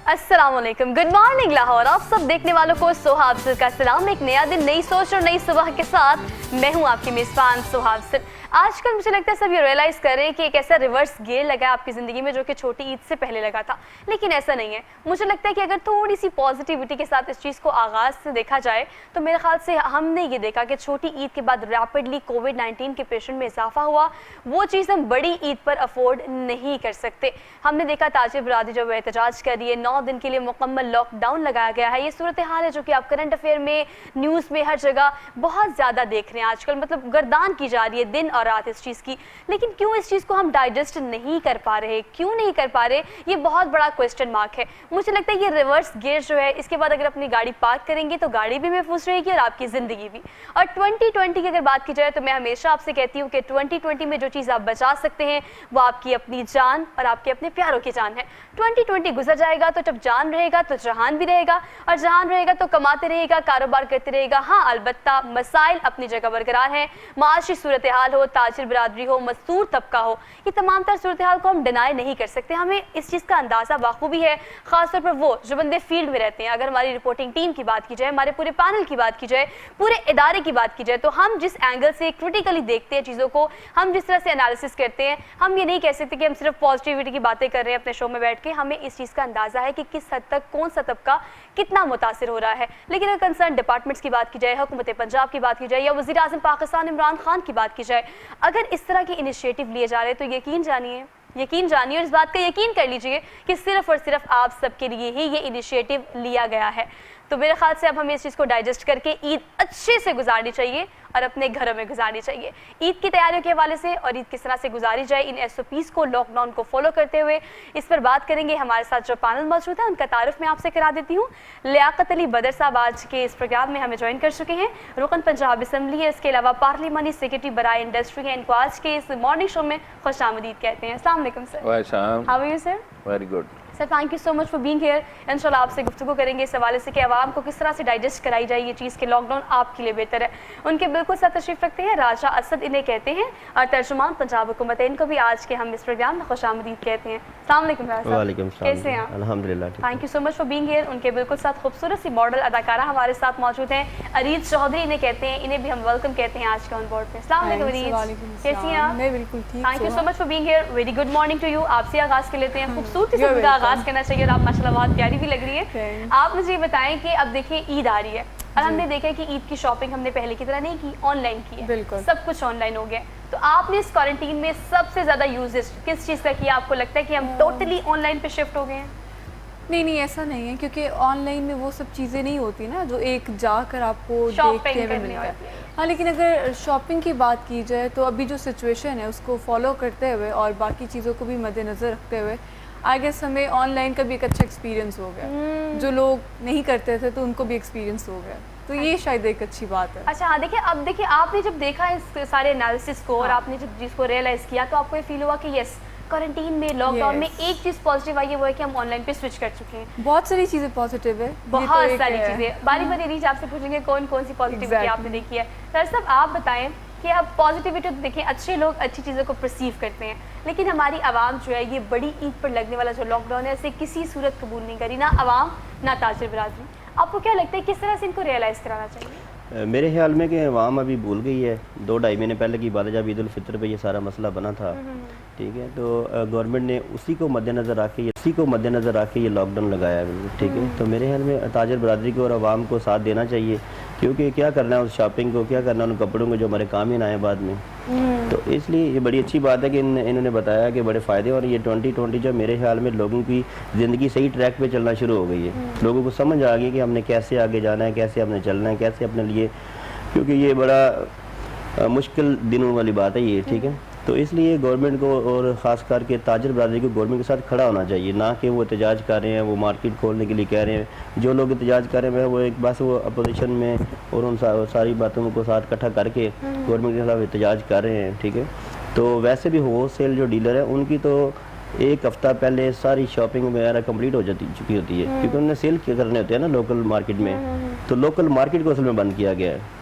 अस्सलाम वालेकुम, good morning Lahore. आप सब देखने वालों को सोहा अफजल का सलाम। एक नया दिन, नई सोच और नई सुबह के साथ मैं हूं आपकी मेज़बान सोहा अफजल। आजकल मुझे लगता है सब ये रियलाइज़ कर रहे हैं कि एक ऐसा रिवर्स गियर लगा है आपकी ज़िंदगी में जो कि छोटी ईद से पहले लगा था, लेकिन ऐसा नहीं है। मुझे लगता है कि अगर थोड़ी सी पॉजिटिविटी के साथ इस चीज़ को आगाज़ से देखा जाए तो मेरे ख्याल से हमने ये देखा कि छोटी ईद के बाद रैपिडली कोविड-19 के पेशेंट में इजाफा हुआ। वो चीज़ हम बड़ी ईद पर अफोर्ड नहीं कर सकते। हमने देखा ताजिर बरादरी जब एहतजाज कर रही है, 9 दिन के लिए मुकम्मल लॉकडाउन लगाया गया है। ये सूरत हाल है जो कि आप करंट अफेयर में, न्यूज़ में, हर जगह बहुत ज़्यादा देख रहे हैं आजकल। मतलब गर्दान की जा रही है दिन और रात इस चीज़ की। लेकिन क्यों इस चीज़ को हम डाइजेस्ट नहीं कर पा रहे, क्यों नहीं कर पा रहे, ये बहुत बड़ा क्वेश्चन मार्क है। मुझे लगता है ये रिवर्स गियर जो है, इसके बाद अगर अपनी गाड़ी पार्क करेंगे तो गाड़ी भी महफूज रहेगी और आपकी ज़िंदगी भी। और 2020 की अगर बात की जाए तो मैं हमेशा आपसे कहती हूँ कि 2020 में जो चीज़ आप बचा सकते हैं वो आपकी अपनी जान और आपके अपने प्यारों की जान है। 2020 गुजर जाएगा तो जब जान रहेगा तो जहान भी रहेगा, और जहान रहेगा तो कमाते रहेगा, कारोबार करते रहेगा। हाँ, अलबत्ता मसाइल अपनी जगह बरकरार हैं। माशी सूरत हाल हो, ताजिर बरादरी हो, मजदूर तबका हो, ये तमाम तर सूरत हाल को हम डिनाई नहीं कर सकते। हमें इस चीज़ का अंदाज़ा बाखूबी है, ख़ासतौर पर वो जो बंदे फील्ड में रहते हैं। अगर हमारी रिपोर्टिंग टीम की बात की जाए, हमारे पूरे पैनल की बात की जाए, पूरे इदारे की बात की जाए, तो हम जिस एंगल से क्रिटिकली देखते हैं चीज़ों को, हम जिस तरह से एनालिसिस करते हैं, हम ये नहीं कह सकते कि हम सिर्फ पॉजिटिविटी की बातें कर रहे हैं अपने शो में बैठ के। हमें इस चीज़ का अंदाज़ा है कि किस हद तक कौन सा तबका कितना मुतासिर हो रहा है। लेकिन अगर कंसर्न डिपार्टमेंट्स की बात की जाए, हुकूमत पंजाब की बात की जाए, या वज़ीर आज़म पाकिस्तान इमरान खान की बात की जाए, अगर इस तरह के इनिशिएटिव लिए जा रहे हैं तो यकीन जानिए और इस बात का यकीन कर लीजिए कि सिर्फ और सिर्फ आप सबके लिए ही ये इनिशिएटिव लिया गया है। तो मेरे ख्याल से अब हमें इस चीज़ को डाइजेस्ट करके ईद अच्छे से गुजारनी चाहिए और अपने घरों में गुजारनी चाहिए। ईद की तैयारियों के हवाले से और ईद किस तरह से गुजारी जाए, इन SOPs को, लॉकडाउन को फॉलो करते हुए, इस पर बात करेंगे। हमारे साथ जो पैनल मौजूद है उनका तारुफ मैं आपसे करा देती हूँ। लियाकत अली बदर साहब आज के इस प्रोग्राम में हमें ज्वाइन कर चुके हैं, रुकन पंजाब असम्बली है। इसके अलावा पार्लिमानी सेक्रेटरी बराए इंडस्ट्री हैं। इनको आज के इस मॉर्निंग शो में खुश आमदीद कहते हैं। अस्सलाम वालेकुम sir. How are you sir? Very good sir, thank you so much for being here. इंशाल्लाह आपसे गुफ्तगू करेंगे इस हवाले से कि आवाम को किस तरह से डाइजेस्ट कराई जाए ये चीज़ कि लॉकडाउन आपके लिए बेहतर है। उनके बिल्कुल साथ तशरीफ रखते हैं राजा असद, इन्हें कहते हैं, और तर्जुमान पंजाब हुकूमत है। इनको भी आज के हम इस प्रोग्राम में खुश आमदीद कहते हैं। अस्सलाम वालेकुम राजा साहब, कैसे हैं आप? अल्हम्दुलिल्लाह। Thank you so much for being here. उनके बिल्कुल साथ खूबसूरत सी मॉडल अदाकारा हमारे साथ मौजूद हैं, अरीज चौधरी इन्हें कहते हैं। इन्हें भी हम वेलकम कहते हैं आज के ऑन बोर्ड पे। अस्सलाम वालेकुम अरीज, कैसी हैं आप? मैं बिल्कुल ठीक। Thank you so much for being here. Very good morning to you. आपसे आगाज़ कर लेते हैं। खूबसूरती से पूरा आगाज़ करना चाहिए, आप माशाल्लाह बहुत प्यारी भी लग रही है। आप मुझे बताएं कि अब देखिए ईद आ रही है और हमने देखा है कि ईद की शॉपिंग हमने पहले की तरह नहीं की, ऑनलाइन की है। बिल्कुल सब कुछ ऑनलाइन हो गया। तो आपने इस क्वारंटीन में सबसे ज़्यादा यूजेज किस चीज़ का किया? आपको लगता है कि हम टोटली ऑनलाइन पे शिफ्ट हो गए हैं? नहीं, ऐसा नहीं है, क्योंकि ऑनलाइन में वो सब चीज़ें नहीं होती ना जो एक जाकर आपको देख के हमें मिलता है। हाँ, लेकिन अगर शॉपिंग की बात की जाए तो अभी जो सिचुएशन है उसको फॉलो करते हुए और बाकी चीज़ों को भी मद्देनज़र रखते हुए आई गेस हमें ऑनलाइन का भी एक अच्छा एक्सपीरियंस हो गया। जो लोग नहीं करते थे तो उनको भी एक्सपीरियंस हो गया, तो ये शायद एक अच्छी बात है। अच्छा, हाँ, देखिए अब देखिए आपने जब देखा इस सारे एनालिसिस को और आपने जब जिसको रियलाइज़ किया तो आपको ये फील हुआ कि यस, क्वारंटीन में, लॉकडाउन में एक चीज़ पॉजिटिव आई है, वो है कि हम ऑनलाइन पे स्विच कर चुके हैं। बहुत सारी चीज़ें पॉजिटिव है, बहुत सारी चीज़ें। बारी बारी रीच आपसे पूछेंगे कौन कौन सी पॉजिटिविटी आपने देखी है। सर साहब आप बताएं कि अब पॉजिटिविटी तो देखिए अच्छे लोग अच्छी चीज़ों को परसीव करते हैं, लेकिन हमारी आवाम जो है ये बड़ी ईद पर लगने वाला जो लॉकडाउन है इसे किसी सूरत कबूल नहीं करी, ना आवाम ना ताजिर बरादरी। आपको क्या लगता है किस तरह से इनको रियलाइज़ कराना चाहिए? मेरे ख्याल में कि अवाम अभी भूल गई है। 2-2.5 महीने पहले की बात है जब ईद उल फितर पे ये सारा मसला बना था, ठीक है, तो गवर्नमेंट ने उसी को मद्देनज़र रख के ये लॉकडाउन लगाया है, बिल्कुल ठीक है। तो मेरे ख्याल में ताजिर बरादरी को और आवाम को साथ देना चाहिए, क्योंकि क्या करना है उस शॉपिंग को, क्या करना है उन कपड़ों को जो हमारे काम ही ना आए बाद में। तो इसलिए ये बड़ी अच्छी बात है कि इन्होंने बताया कि बड़े फ़ायदे, और ये 2020 जो मेरे ख्याल में लोगों की ज़िंदगी सही ट्रैक पे चलना शुरू हो गई है। लोगों को समझ आ गई कि हमने कैसे आगे जाना है, कैसे हमने चलना है, कैसे अपने लिए, क्योंकि ये बड़ा मुश्किल दिनों वाली बात है ये, ठीक है। तो इसलिए गवर्नमेंट को और ख़ास करके ताजिर बरादरी को गवर्नमेंट के साथ खड़ा होना चाहिए, ना कि वो एहतजाज कर रहे हैं, वो मार्केट खोलने के लिए कह रहे हैं। जो लोग एहतजाज कर रहे हैं वो एक बस वो अपोजिशन में और उन सारी बातों को साथ इकट्ठा करके गवर्नमेंट के खिलाफ एहतजाज कर रहे हैं, ठीक है। तो वैसे भी होल सेल जो डीलर है उनकी तो एक हफ्ता पहले सारी शॉपिंग वगैरह कंप्लीट हो चुकी होती है, क्योंकि उन्हें सेल करने होते हैं ना लोकल मार्केट में। तो लोकल मार्केट को असल में बंद किया गया है।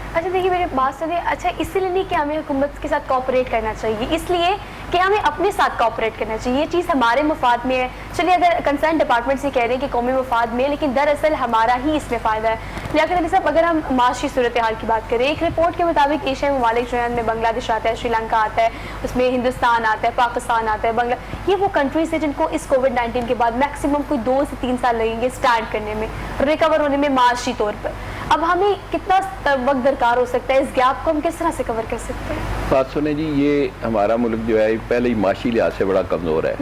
अच्छा देखिए, मेरे बात सुनिए, अच्छा इसीलिए नहीं कि हमें हुकूमत के साथ कोऑपरेट करना चाहिए, इसलिए कि हमें अपने साथ कोऑपरेट करना चाहिए, ये चीज़ हमारे मुफाद में है। चलिए अगर कंसर्न डिपार्टमेंट से कह रहे हैं कि कौमी मुफाद में है, लेकिन दरअसल हमारा ही इसमें फ़ायदा है। लियाकत अली साहब, अगर हम माशी सूरत हाल की बात करें, एक रिपोर्ट के मुताबिक एशियाई ममालिक जो है उनमें बांग्लादेश आता है, श्रीलंका आता है, उसमें हिंदुस्तान आता है, पाकिस्तान आता है, ये वो कंट्रीज है जिनको इस कोविड-19 के बाद मैक्सिमम कोई 2 से 3 साल लगेंगे स्टार्ट करने में, रिकवर होने में माशी तौर पर। अब हमें कितना वक्त दरकार हो सकता है, इस गैप को हम किस तरह से कवर कर सकते हैं? बात सुने जी, ये हमारा मुल्क जो है पहले ही माशी लिहाज से बड़ा कमज़ोर है।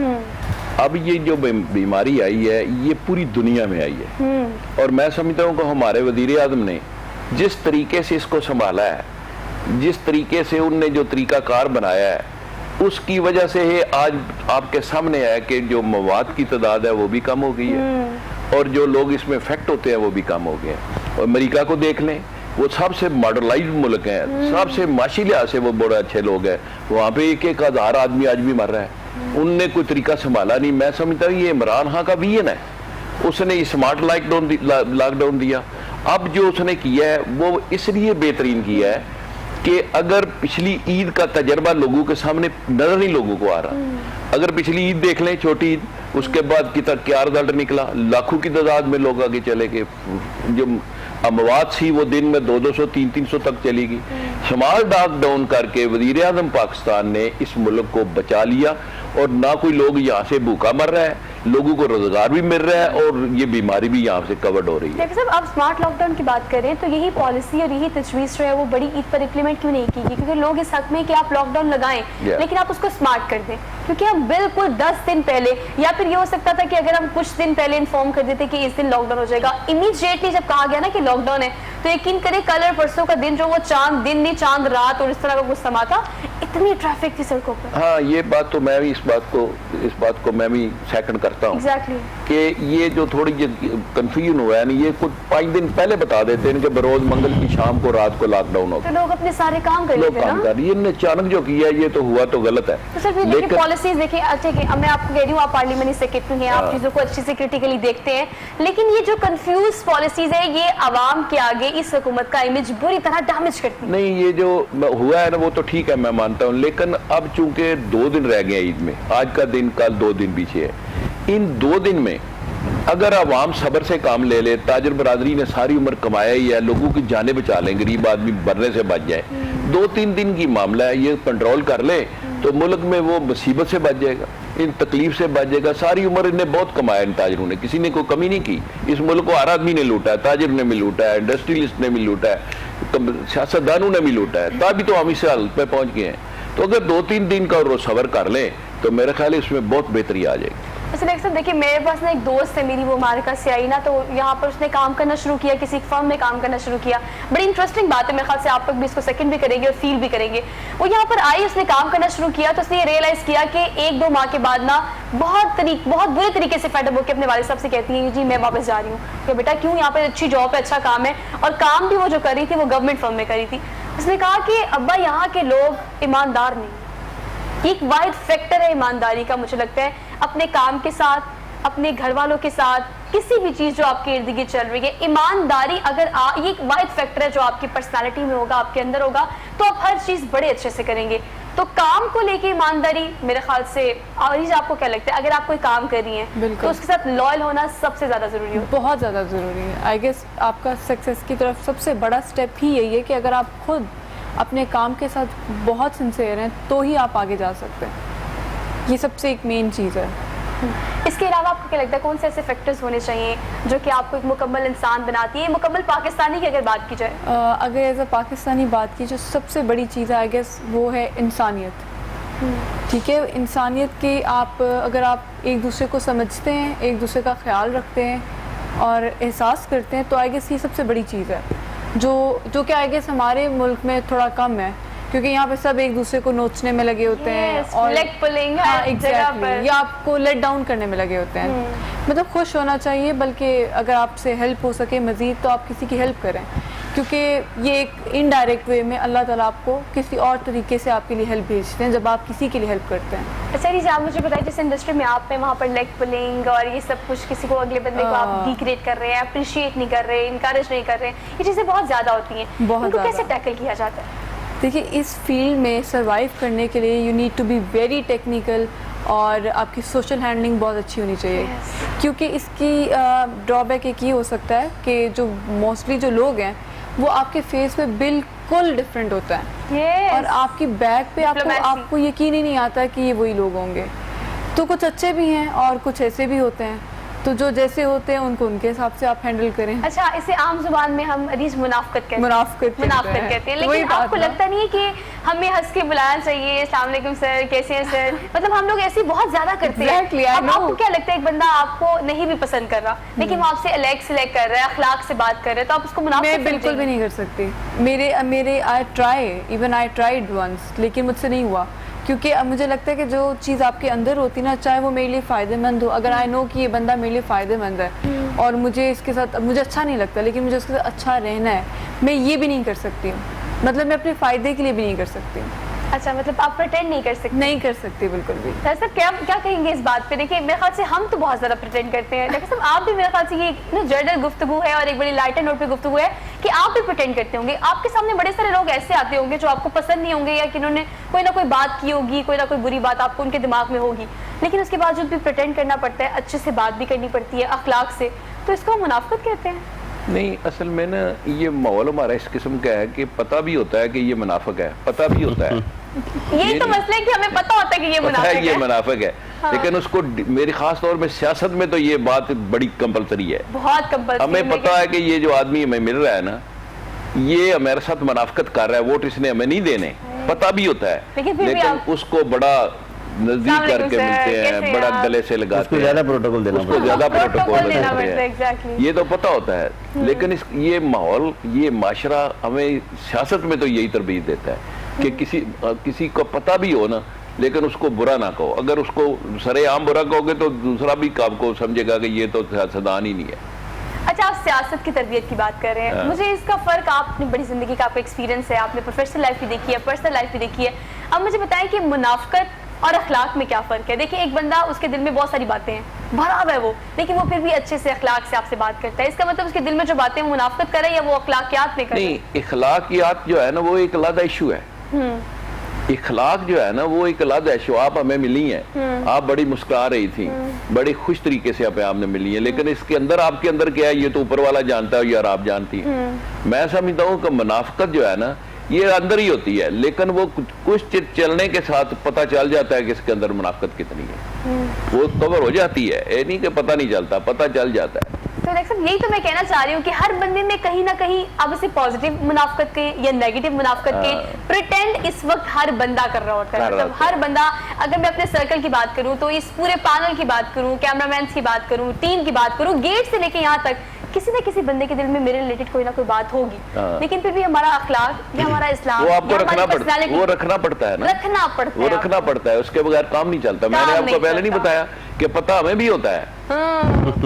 अब ये जो बीमारी आई है ये पूरी दुनिया में आई है, और मैं समझता हूँ कि हमारे वज़ीर आज़म ने जिस तरीके से इसको संभाला है, जिस तरीके से उनने जो तरीक़ाकार बनाया है, उसकी वजह से ही आज आपके सामने है कि जो मवाद की तादाद है वो भी कम हो गई है, और जो लोग इसमें इफेक्ट होते हैं वो भी कम हो गए हैं। और अमेरिका को देख लें, वो सबसे मॉडर्नाइज्ड मुल्क है, सबसे माशी लिहाज से वो बड़े अच्छे लोग हैं, वहाँ पे 1,000 आदमी आज भी मर रहा है, उनने कोई तरीका संभाला नहीं। मैं समझता हूँ ये इमरान खान का विजन है, उसने स्मार्ट लॉकडाउन दिया। अब जो उसने किया है वो इसलिए बेहतरीन किया है कि अगर पिछली ईद का तजर्बा लोगों के सामने नजर नहीं लोगों को आ रहा, अगर पिछली ईद देख लें, छोटी ईद, उसके बाद क्या रिजल्ट निकला, लाखों की तादाद में लोग आगे चले गए, जो अमवात थी वो दिन में 200, 300 तक चली गई। स्मार्ट लॉकडाउन करके वज़ीर आज़म पाकिस्तान ने इस मुल्क को बचा लिया, और ना कोई लोग यहाँ से भूखा मर रहा है, लोगों को रोजगार भी मिल रहा है, और ये बीमारी भी यहाँ से कवर्ड हो रही है। साहब, अब स्मार्ट लॉकडाउन की बात करें तो यही पॉलिसी और यही तजवीज़ जो है वो बड़ी ईद पर इम्प्लीमेंट क्यों नहीं की गई? क्योंकि लोग इस हक में कि आप लॉकडाउन लगाएं, लेकिन आप उसको स्मार्ट कर दें, क्योंकि हम बिल्कुल 10 दिन पहले, या फिर ये हो सकता था कि अगर हम कुछ दिन पहले इन्फॉर्म कर देते कि इस दिन लॉकडाउन हो जाएगा, इमीडिएटली जब कहा गया ना कि लॉकडाउन है, तो यकीन करें कल और परसों का दिन जो वो चांद दिन नहीं चांद रात और इस तरह का कुछ समा था, इतनी ट्रैफिक थी सड़कों पर। हाँ, ये बात तो मैं भी इस बात को मैं भी सेकंड करता हूँ कि ये जो थोड़ी कंफ्यूजन हुआ है ना, ये कुछ 5 दिन पहले बता देते हैं कि बरोज मंगल की शाम को रात को लॉकडाउन होगा, तो लोग अपने सारे काम कर लेते हैं ना। ये अचानक जो किया ये तो हुआ तो गलत है। तो सर लेकिन पॉलिसीज देखिए, अच्छा कि मैं आपको कह रही हूँ, आप पार्लियामेंट्री सेक्रेटरी हैं, आप चीजों को अच्छे से क्रिटिकली देखते हैं, लेकिन ये जो कंफ्यूज पॉलिसीज है ये आवाम के आगे इस हुकूमत का इमेज बुरी तरह डैमेज करती है। नहीं, ये जो हुआ है ना वो तो ठीक है, मैं मानता हूँ, लेकिन अब चूंकि 2 दिन रह गए ईद में, आज का दिन कल 2 दिन पीछे है, इन 2 दिन में अगर आवाम सब्र से काम ले ले, ताजर बरादरी ने सारी उम्र कमाया ही है, लोगों की जानें बचा लें, गरीब आदमी मरने से बच जाए, 2-3 दिन की मामला है, ये कंट्रोल कर ले तो मुल्क में वो मुसीबत से बच जाएगा, इन तकलीफ से बच जाएगा। सारी उम्र इन्हें बहुत कमाया इन ताजरों ने, किसी ने कोई कमी नहीं की, इस मुल्क को हर आदमी ने लूटा है, ताजिर ने भी लूटा है, इंडस्ट्रियलिस्ट ने भी लूटा है, सियासतदानों ने भी लूटा है, तभी तो हम इस हाल पे पहुंच गए हैं। तो अगर 2-3 दिन का रोज सब्र कर लें तो मेरे ख्याल है इसमें बहुत बेहतरी आ जाएगी। अच्छा देखिए, मेरे पास ना एक दोस्त है मेरी, वो अमेरिका से आई ना, तो यहाँ पर उसने काम करना शुरू किया, किसी फर्म में काम करना शुरू किया। बड़ी इंटरेस्टिंग बात है, मेरे ख्याल से आप लोग भी इसको सेकंड भी करेंगे और फील भी करेंगे। वो यहाँ पर आई, उसने काम करना शुरू किया, तो उसने ये रियलाइज किया कि 1-2 माह के बाद ना बहुत बुरे तरीके से फेडअप होकर अपने वालिद साहब से कहती है जी मैं वापस जा रही हूँ। कि बेटा क्यों, यहाँ पर अच्छी जॉब है, अच्छा काम है, और काम भी वो जो कर रही थी वो गवर्नमेंट फर्म में करी थी। उसने कहा कि अब्बा यहाँ के लोग ईमानदार नहीं, एक वाहिद फैक्टर है ईमानदारी का, मुझे लगता है अपने काम के साथ, अपने घर वालों के साथ, किसी भी चीज जो आपके इर्द गिर्द चल रही है, ईमानदारी अगर ये एक वाहिद फैक्टर है जो आपकी पर्सनालिटी में होगा, आपके अंदर होगा, तो आप हर चीज बड़े अच्छे से करेंगे। तो काम को लेके ईमानदारी मेरे ख्याल से, और आपको क्या लगता है, अगर आप कोई काम कर रही हैं तो उसके साथ लॉयल होना सबसे ज्यादा जरूरी है? बहुत ज्यादा जरूरी है। आई गेस आपका सक्सेस की तरफ सबसे बड़ा स्टेप ही यही है कि अगर आप खुद अपने काम के साथ बहुत सिंसियर हैं तो ही आप आगे जा सकते हैं। ये सबसे एक मेन चीज़ है। इसके अलावा आपको क्या लगता है कौन से ऐसे फैक्टर्स होने चाहिए जो कि आपको एक मुकम्मल इंसान बनाती है? मुकम्मल पाकिस्तानी की अगर बात की जाए, अगर एज अ पाकिस्तानी बात की, जो सबसे बड़ी चीज़ है आई गेस वो है इंसानियत। ठीक है, इंसानियत की आप अगर आप एक दूसरे को समझते हैं, एक दूसरे का ख्याल रखते हैं और एहसास करते हैं, तो आई गेस ये सबसे बड़ी चीज़ है जो कि आई गेस हमारे मुल्क में थोड़ा कम है, क्योंकि यहाँ पे सब एक दूसरे को नोचने में लगे होते हैं और लेग पुलिंग, हाँ, exactly, या आपको लेट डाउन करने में लगे होते हैं। मतलब खुश होना चाहिए, बल्कि अगर आपसे हेल्प हो सके मज़ीद तो आप किसी की हेल्प करें, کیونکہ یہ ایک انڈائریکٹ وے میں اللہ تعالیٰ آپ کو کسی اور طریقے سے آپ کے لیے ہیلپ بھیجتے ہیں جب آپ کسی کے لیے ہیلپ کرتے ہیں. اچھا جی آپ مجھے بتائیے جس انڈسٹری میں آپ ہیں وہاں پر لیگ پلنگ اور یہ سب کچھ کسی کو اگلے بندے کو آپ ڈیگریڈ کر رہے ہیں, اپریشیٹ نہیں کر رہے, انکریج نہیں کر رہے, یہ چیزیں بہت زیادہ ہوتی ہیں, ان کو کیسے ٹیکل کیا جاتا ہے؟ دیکھیے اس فیلڈ میں سروائیو کرنے کے لیے you need to be very technical اور آپ کی سوشل ہینڈلنگ بہت اچھی ہونی چاہیے. کیونکہ اس کی ڈرا بیک ایک یہ ہو سکتا ہے کہ جو موسٹلی جو لوگ ہیں وہ آپ کے فیس پہ بالکل ڈفرینٹ ہوتا ہے اور آپ کی بیک پہ آپ کو یقین ہی نہیں آتا کہ یہ وہی لوگ ہوں گے. تو کچھ اچھے بھی ہیں اور کچھ ایسے بھی ہوتے ہیں, تو جو جیسے ہوتے ہیں ان کو ان کے حساب سے آپ ہینڈل کریں. اچھا اسے عام زبان میں ہم عزیز منافقت کہتے ہیں, منافقت کہتے ہیں, لیکن آپ کو لگتا نہیں ہے کہ ہمیں ہنس کے بلانا چاہیے السلام علیکم سر, کیسے ہیں سر, مطلب ہم لوگ ایسے بہت زیادہ کرتے ہیں. اب آپ کو کیا لگتا ہے ایک بندہ آپ کو نہیں بھی پسند کر رہا لیکن وہ آپ سے سلیکٹ کر رہا ہے, اخلاق سے بات کر رہا ہے, تو آپ اس کو منافقت میں بالکل بھی نہیں کر سکتی. میرے I tried once لیکن مجھ سے نہیں ہوا, کیونکہ اب مجھے لگتا ہے کہ جو چیز آپ کے اندر ہوتی ہے نا, چاہے وہ میرے لیے فائدہ مند ہو, اگر آئی نو کہ یہ بندہ میرے لیے فائدہ مند ہے اور مجھے اس کے ساتھ مجھے اچھا نہیں لگتا لیکن مجھے اس کے ساتھ اچھا رہنا ہے, میں یہ بھی نہیں کر سکتی ہوں. مطلب میں اپنے فائدے کے لیے بھی نہیں کر سکتی ہوں. اچھا مطلب آپ پریٹینڈ نہیں کر سکتے؟ نہیں کر سکتی بالکل بھی. ڈاکٹر صاحب کیا کہیں گے اس بات پہ؟ دیکھیے میرے خیال سے ہم تو بہت زیادہ پریٹینڈ کرتے ہیں, ڈاکٹر صاحب آپ بھی میرے خیال سے یہ جرنل گفتگو ہے اور ایک بڑی لائٹر نوٹ پہ گفتگو ہے کہ آپ بھی پریٹینڈ کرتے ہوں گے. آپ کے سامنے بڑے سارے لوگ ایسے آتے ہوں گے جو آپ کو پسند نہیں ہوں گے یا کہ انہوں نے کوئی نہ کوئی بات کی ہوگی, کوئی نہ کوئی بری بات آپ کو ان کے دماغ میں ہوگی, لیکن اس کے باوجود بھی پریٹینڈ کرنا پڑتا ہے, اچھے سے بات بھی کرنی پڑتی ہے اخلاق سے, تو اس کو ہم منافقت کہتے ہیں؟ نہیں, اصل میں نا یہ ماحول ہمارا اس قسم کا ہے کہ پتہ بھی ہوتا ہے کہ یہ منافق ہے, پتہ بھی ہوتا ہے. یہی تو مسئلہ ہے کہ ہمیں پتہ ہوتا ہے کہ یہ منافق ہے, لیکن اس کو میری خاص طور میں سیاست میں تو یہ بات بڑی کمپلسری ہے, بہت کمپلسری. ہمیں پتہ ہے کہ یہ جو آدمی ہمیں مل رہا ہے نا یہ ہمارے ساتھ منافقت کر رہا ہے, ووٹ اس نے ہمیں نہیں دینے, پتہ بھی ہوتا ہے, لیکن اس کو بڑا نزدیک کر کے ملتے ہیں, بڑا گلے سے لگاتے ہیں, زیادہ پروٹوکول دینا پڑتا ہے, یہ تو پتہ ہوتا ہے. لیکن یہ ماحول, یہ معاشرہ ہمیں سیاست میں تو یہی تربیت دیتا ہے کہ کسی کو پتہ بھی ہو نا لیکن اس کو برا نہ کہو. اگر اس کو سرے عام برا کہو گے تو دوسرا بھی آپ کو سمجھے گا کہ یہ تو سیاستدان ہی نہیں ہے. اچھا آپ سیاست کی تربیت کی بات کر رہے ہیں, مجھے اس کا فرق, آپ نے بڑی زندگی کا آپ کا ایکسپیرینس ہے, آپ نے پروفیشنل لائف بھی دیکھی ہے, پرسنل لائف بھی دیکھی ہے, اب مجھے بتائیں کہ منافقت اور اخلاق میں کیا فرق ہے؟ دیکھیں ایک بندہ اس کے دل میں بہت ساری باتیں ہیں, بھرا ہوا ہے وہ, لیکن وہ پھر بھی اچھے سے اخلاق سے آپ سے بات کرتا ہے, اس کا مطلب اس کے دل میں جو باتیں وہ منافقت کرے یا وہ اخلاقیات میں کرے؟ نہیں, اخلاقیات جو ہے نا وہ ایک علیحدہ ایشو ہے. اخلاق جو ہے نا وہ ایک علیحدہ ایشو. آپ ہمیں ملی ہیں, آپ بڑی مسکرا رہی تھی, بڑی خوش طریقے سے آپ نے ملی ہیں, لیکن اس کے اندر آپ کے اندر کیا ہے یہ تو اوپر والا جانتا ہے یا آپ جانتی ہیں. میں سمجھتا ہوں کہ منافقت جو ہے نا یہ اندر ہی ہوتی ہے, لیکن وہ کچھ چلنے کے ساتھ پتہ چل جاتا ہے کہ اس کے اندر منافقت کتنی ہے, وہ کور ہو جاتی ہے, یہ نہیں کہ پتہ نہیں چلتا, پتہ چل جاتا ہے. تو ڈاکٹر صاحب یہی تو میں کہنا چاہ رہی ہوں کہ ہر بندے میں کہیں نہ کہیں آپ اسے پازیٹیو منافقت کہیں یا نیگیٹو منافقت کہیں, پریٹینڈ اس وقت ہر بندہ کر رہا ہوتا ہے. مطلب ہر بندہ, اگر میں اپنے سرکل کی بات کروں تو اس پورے پینل کی بات کروں, کیمرہ مینس کی بات کروں, ٹیم کی بات کروں, گیٹ سے لے کے یہاں تک کسی نہ کسی بندے کے دل میں میرے ریلیٹڈ کوئی نہ کوئی بات ہوگی, لیکن پھر بھی ہمارا اخلاق یا ہمارا اسلام وہ آپ کو رکھنا پڑتا ہے, وہ رکھنا پڑتا ہے نا, وہ رکھنا پڑتا ہے, اس کے بغیر کام نہیں چلتا. میں نے آپ کو پہلے نہیں بتایا کہ پتہ ہمیں بھی ہوتا ہے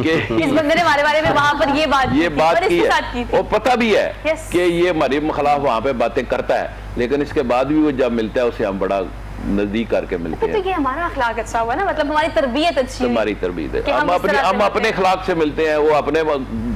کہ اس بندے نے ہمارے بارے میں وہاں پر یہ بات کی ہے, وہ پتہ بھی ہے کہ یہ ہمارے خلاف وہاں پہ باتیں کرتا ہے, لیکن اس کے بعد بھی وہ جب ملتا ہے اسے ہم بڑا نزدیک کر کے ملتے ہیں. تو یہ ہمارا اخلاق اچھا ہوا نا, مطلب ہماری تربیت اچھی ہے, ہماری تربیت ہے, ہم اپنے اخلاق سے ملتے ہیں, وہ اپنے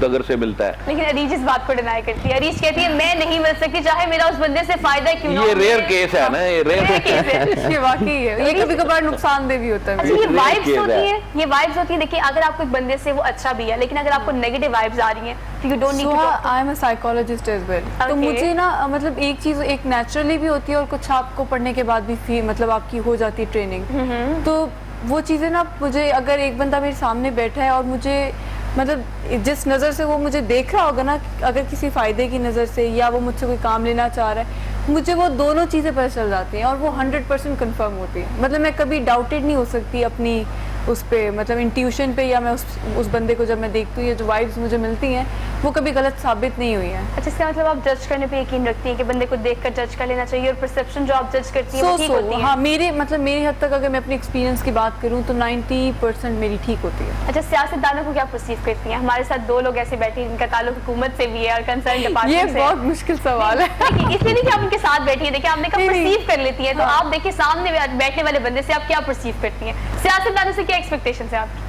دگر سے ملتا ہے. لیکن عریج اس بات کو ڈینائی کرتی ہے, عریج کہتی ہے میں نہیں مل سکتی چاہے میرا اس بندے سے فائدہ کیوں نہ ہو. یہ ریئر کیس ہے نا, یہ ریئر کیس ہے, یہ واقعی ہے, یہ کبھی کبھار نقصان دہ بھی ہوتا ہے. اچھا یہ وائبس ہوتی ہیں, یہ وائبس ہوتی ہیں. دیکھیں اگر آپ کو ایک بندے سے وہ اچھا بھی ہے, لیکن اگر آپ کو نیگیٹو وائبس آ رہی ہیں تو you don't need to talk. I am a psychologist as well, تو مجھے نا مطلب ایک چیز ایک نیچرلی بھی ہوتی ہے اور کچھ آپ کو پڑھنے کے بعد بھی مطلب آپ کی ہو جاتی ہے ٹریننگ. تو وہ چیزیں نا مجھے, اگر ایک بندہ میرے سامنے بیٹھا ہے اور مجھے مطلب جس نظر سے وہ مجھے دیکھ رہا ہوگا نا, اگر کسی فائدے کی نظر سے یا وہ مجھ سے کوئی کام لینا چاہ رہا ہے, مجھے وہ دونوں چیزیں پتہ چل جاتی ہیں اور وہ 100% کنفرم ہوتی ہیں. مطلب میں کبھی ڈاؤٹیڈ نہیں ہو سکتی اپنی उस पे मतलब इंट्यूशन पे, या मैं उस बंदे को जब मैं देखती हूँ, या जो वाइब्स मुझे मिलती हैं वो कभी गलत साबित नहीं हुई हैं। अच्छा, इसका मतलब आप जज करने पे यकीन रखती हैं कि बंदे को देखकर जज कर लेना चाहिए, और परसेप्शन जो आप जज करती हैं वो ठीक होती है? हाँ, मेरी हद तक अगर मैं अपनी एक्सपीरियंस की बात करूँ तो 90% मेरी ठीक होती है। अच्छा, सियासतदानों को क्या परसीव करती हैं? हमारे साथ 2 लोग ऐसे बैठे हैं जिनका ताल्लुक हुकूमत से भी है और कंसर्न डिपार्टमेंट से। ये बहुत मुश्किल सवाल है। इसलिए नहीं कि आप उनके साथ बैठी हैं, देखिए आपने कहा परसीव कर लेती हैं, तो आप देखिए सामने बैठने वाले बंदे से आप क्या परसीव करती हैं? सियासतदानों से क्या एक्सपेक्टेशंस है आपकी?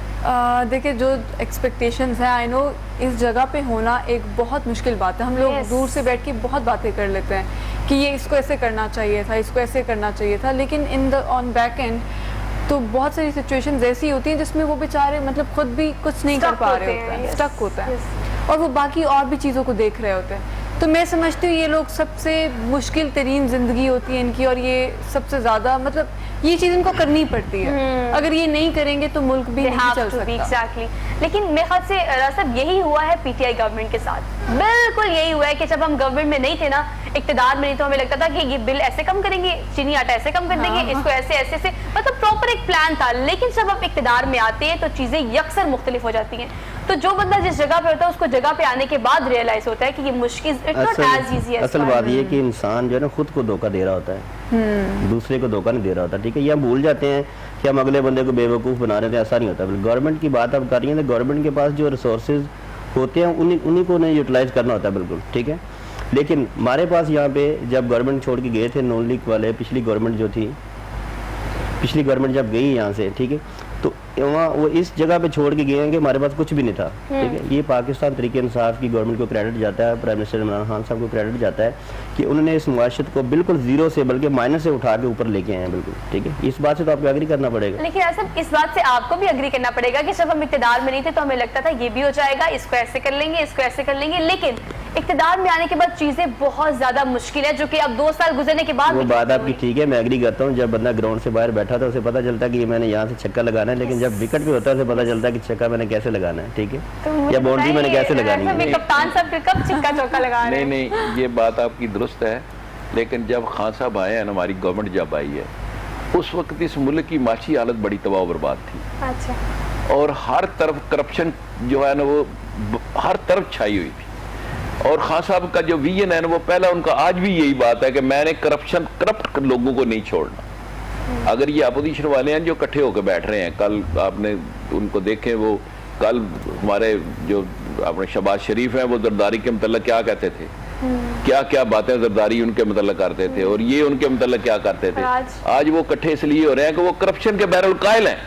देखिए, जो एक्सपेक्टेशंस हैं, आई नो इस जगह पे होना एक बहुत मुश्किल बात है। हम लोग दूर से बैठ के बहुत बातें कर लेते हैं कि ये इसको ऐसे करना चाहिए था, इसको ऐसे करना चाहिए था, लेकिन in the on back and तो बहुत सारी सिचुएशंस ऐसी होती हैं जिसमें वो बेचारे मतलब खुद भी कुछ नहीं कर पा रहे होते हैं, स्टक होते हैं, और वो बाकी और भी चीज़ों को देख रहे होते हैं। तो मैं समझती हूँ ये लोग सबसे मुश्किल तरीन ज़िंदगी होती है इनकी, और ये सबसे ज़्यादा मतलब ये चीज़ इनको करनी पड़ती है। अगर ये नहीं करेंगे तो मुल्क भी नहीं चल सकता। Exactly. लेकिन मेरे ख्याल से सब यही हुआ है पीटीआई गवर्नमेंट के साथ, बिल्कुल यही हुआ है कि जब हम गवर्नमेंट में नहीं थे ना, इक़्तिदार में नहीं, तो हमें लगता था कि ये बिल ऐसे कम करेंगे, चीनी आटा ऐसे कम कर देंगे, इसको ऐसे ऐसे ऐसे, मतलब प्रॉपर एक प्लान था। लेकिन जब आप इक़्तिदार में आते हैं तो चीज़ें यकसर मुख्तलिफ हो जाती हैं। तो जो बंदा जिस जगह पे होता है उसको जगह पे आने के बाद रियलाइज होता है कि ये मुश्किल, असल बात ये कि इंसान जो है ना खुद को धोखा दे रहा होता है, दूसरे को धोखा नहीं दे रहा होता। ठीक है, ये हम भूल जाते हैं कि हम अगले बंदे को बेवकूफ़ बना रहे थे, ऐसा नहीं होता। गवर्नमेंट की बात आप कर रही हैं तो गवर्नमेंट के पास जो रिसोर्सेज होते हैं उन्हीं को उन्हें यूटिलाइज करना होता है, बिल्कुल ठीक है। लेकिन हमारे पास यहाँ पे जब गवर्नमेंट छोड़ के गए थे नॉन लीग वाले, पिछली गवर्नमेंट जो थी, पिछली गवर्नमेंट जब गई यहाँ से, ठीक है, तो वहाँ वो इस जगह पे छोड़ के गए हैं कि हमारे पास कुछ भी नहीं था। ठीक है, ये पाकिस्तान तरीके इंसाफ की गवर्नमेंट को क्रेडिट जाता है, प्राइम मिनिस्टर इमरान खान साहब को क्रेडिट जाता है कि उन्होंने इस मुआशरत को बिल्कुल जीरो से बल्कि माइनस से उठा के ऊपर लेके आए हैं, बिल्कुल ठीक है। इस बात से तो आपको एग्री करना पड़ेगा। लेकिन ऐसा इस बात से आपको भी एग्री करना पड़ेगा कि जब हम इक़्तिदार में नहीं थे तो हमें लगता था ये भी हो जाएगा, इसको ऐसे कर लेंगे, इसको ऐसे कर लेंगे, लेकिन इक़्तिदार में आने के बाद चीजें बहुत ज्यादा मुश्किल है, जो कि अब 2 साल गुजरने के बाद वो बात आपकी ठीक है, मैं एग्री करता हूँ। जब बंदा ग्राउंड से बाहर बैठा था उसे पता चलता है कि मैंने यहाँ से छक्का लगाना है, लेकिन जब विकेट पे होता है उसे पता चलता है कि छक्का मैंने कैसे लगाना है, ठीक है, या बाउंड्री मैंने कैसे लगानी है। कप्तान साहब फिर कब छक्का चौका लगा रहे हैं? नहीं, ये बात आपकी दुरुस्त है, लेकिन जब खान साहब आए हैं, हमारी गवर्नमेंट जब आई है, उस वक्त इस मुल्क की माशी हालत बड़ी तबाह बर्बाद थी। अच्छा। और हर तरफ करप्शन जो है ना वो हर तरफ छाई हुई थी। और खान साहब का जो विजन है ना वो पहला उनका आज भी यही बात है कि मैंने करप्ट लोगों को नहीं छोड़ना। अगर ये अपोजिशन वाले हैं जो इकट्ठे होकर बैठ रहे हैं, कल आपने उनको देखें, वो कल हमारे जो अपने शहबाज शरीफ हैं वो जरदारी के मतलब क्या कहते थे, क्या क्या बातें जरदारी उनके मतलब करते थे, और ये उनके मतलब क्या करते थे। आज वो इकट्ठे इसलिए हो रहे हैं कि वो करप्शन के बैरल कायल हैं।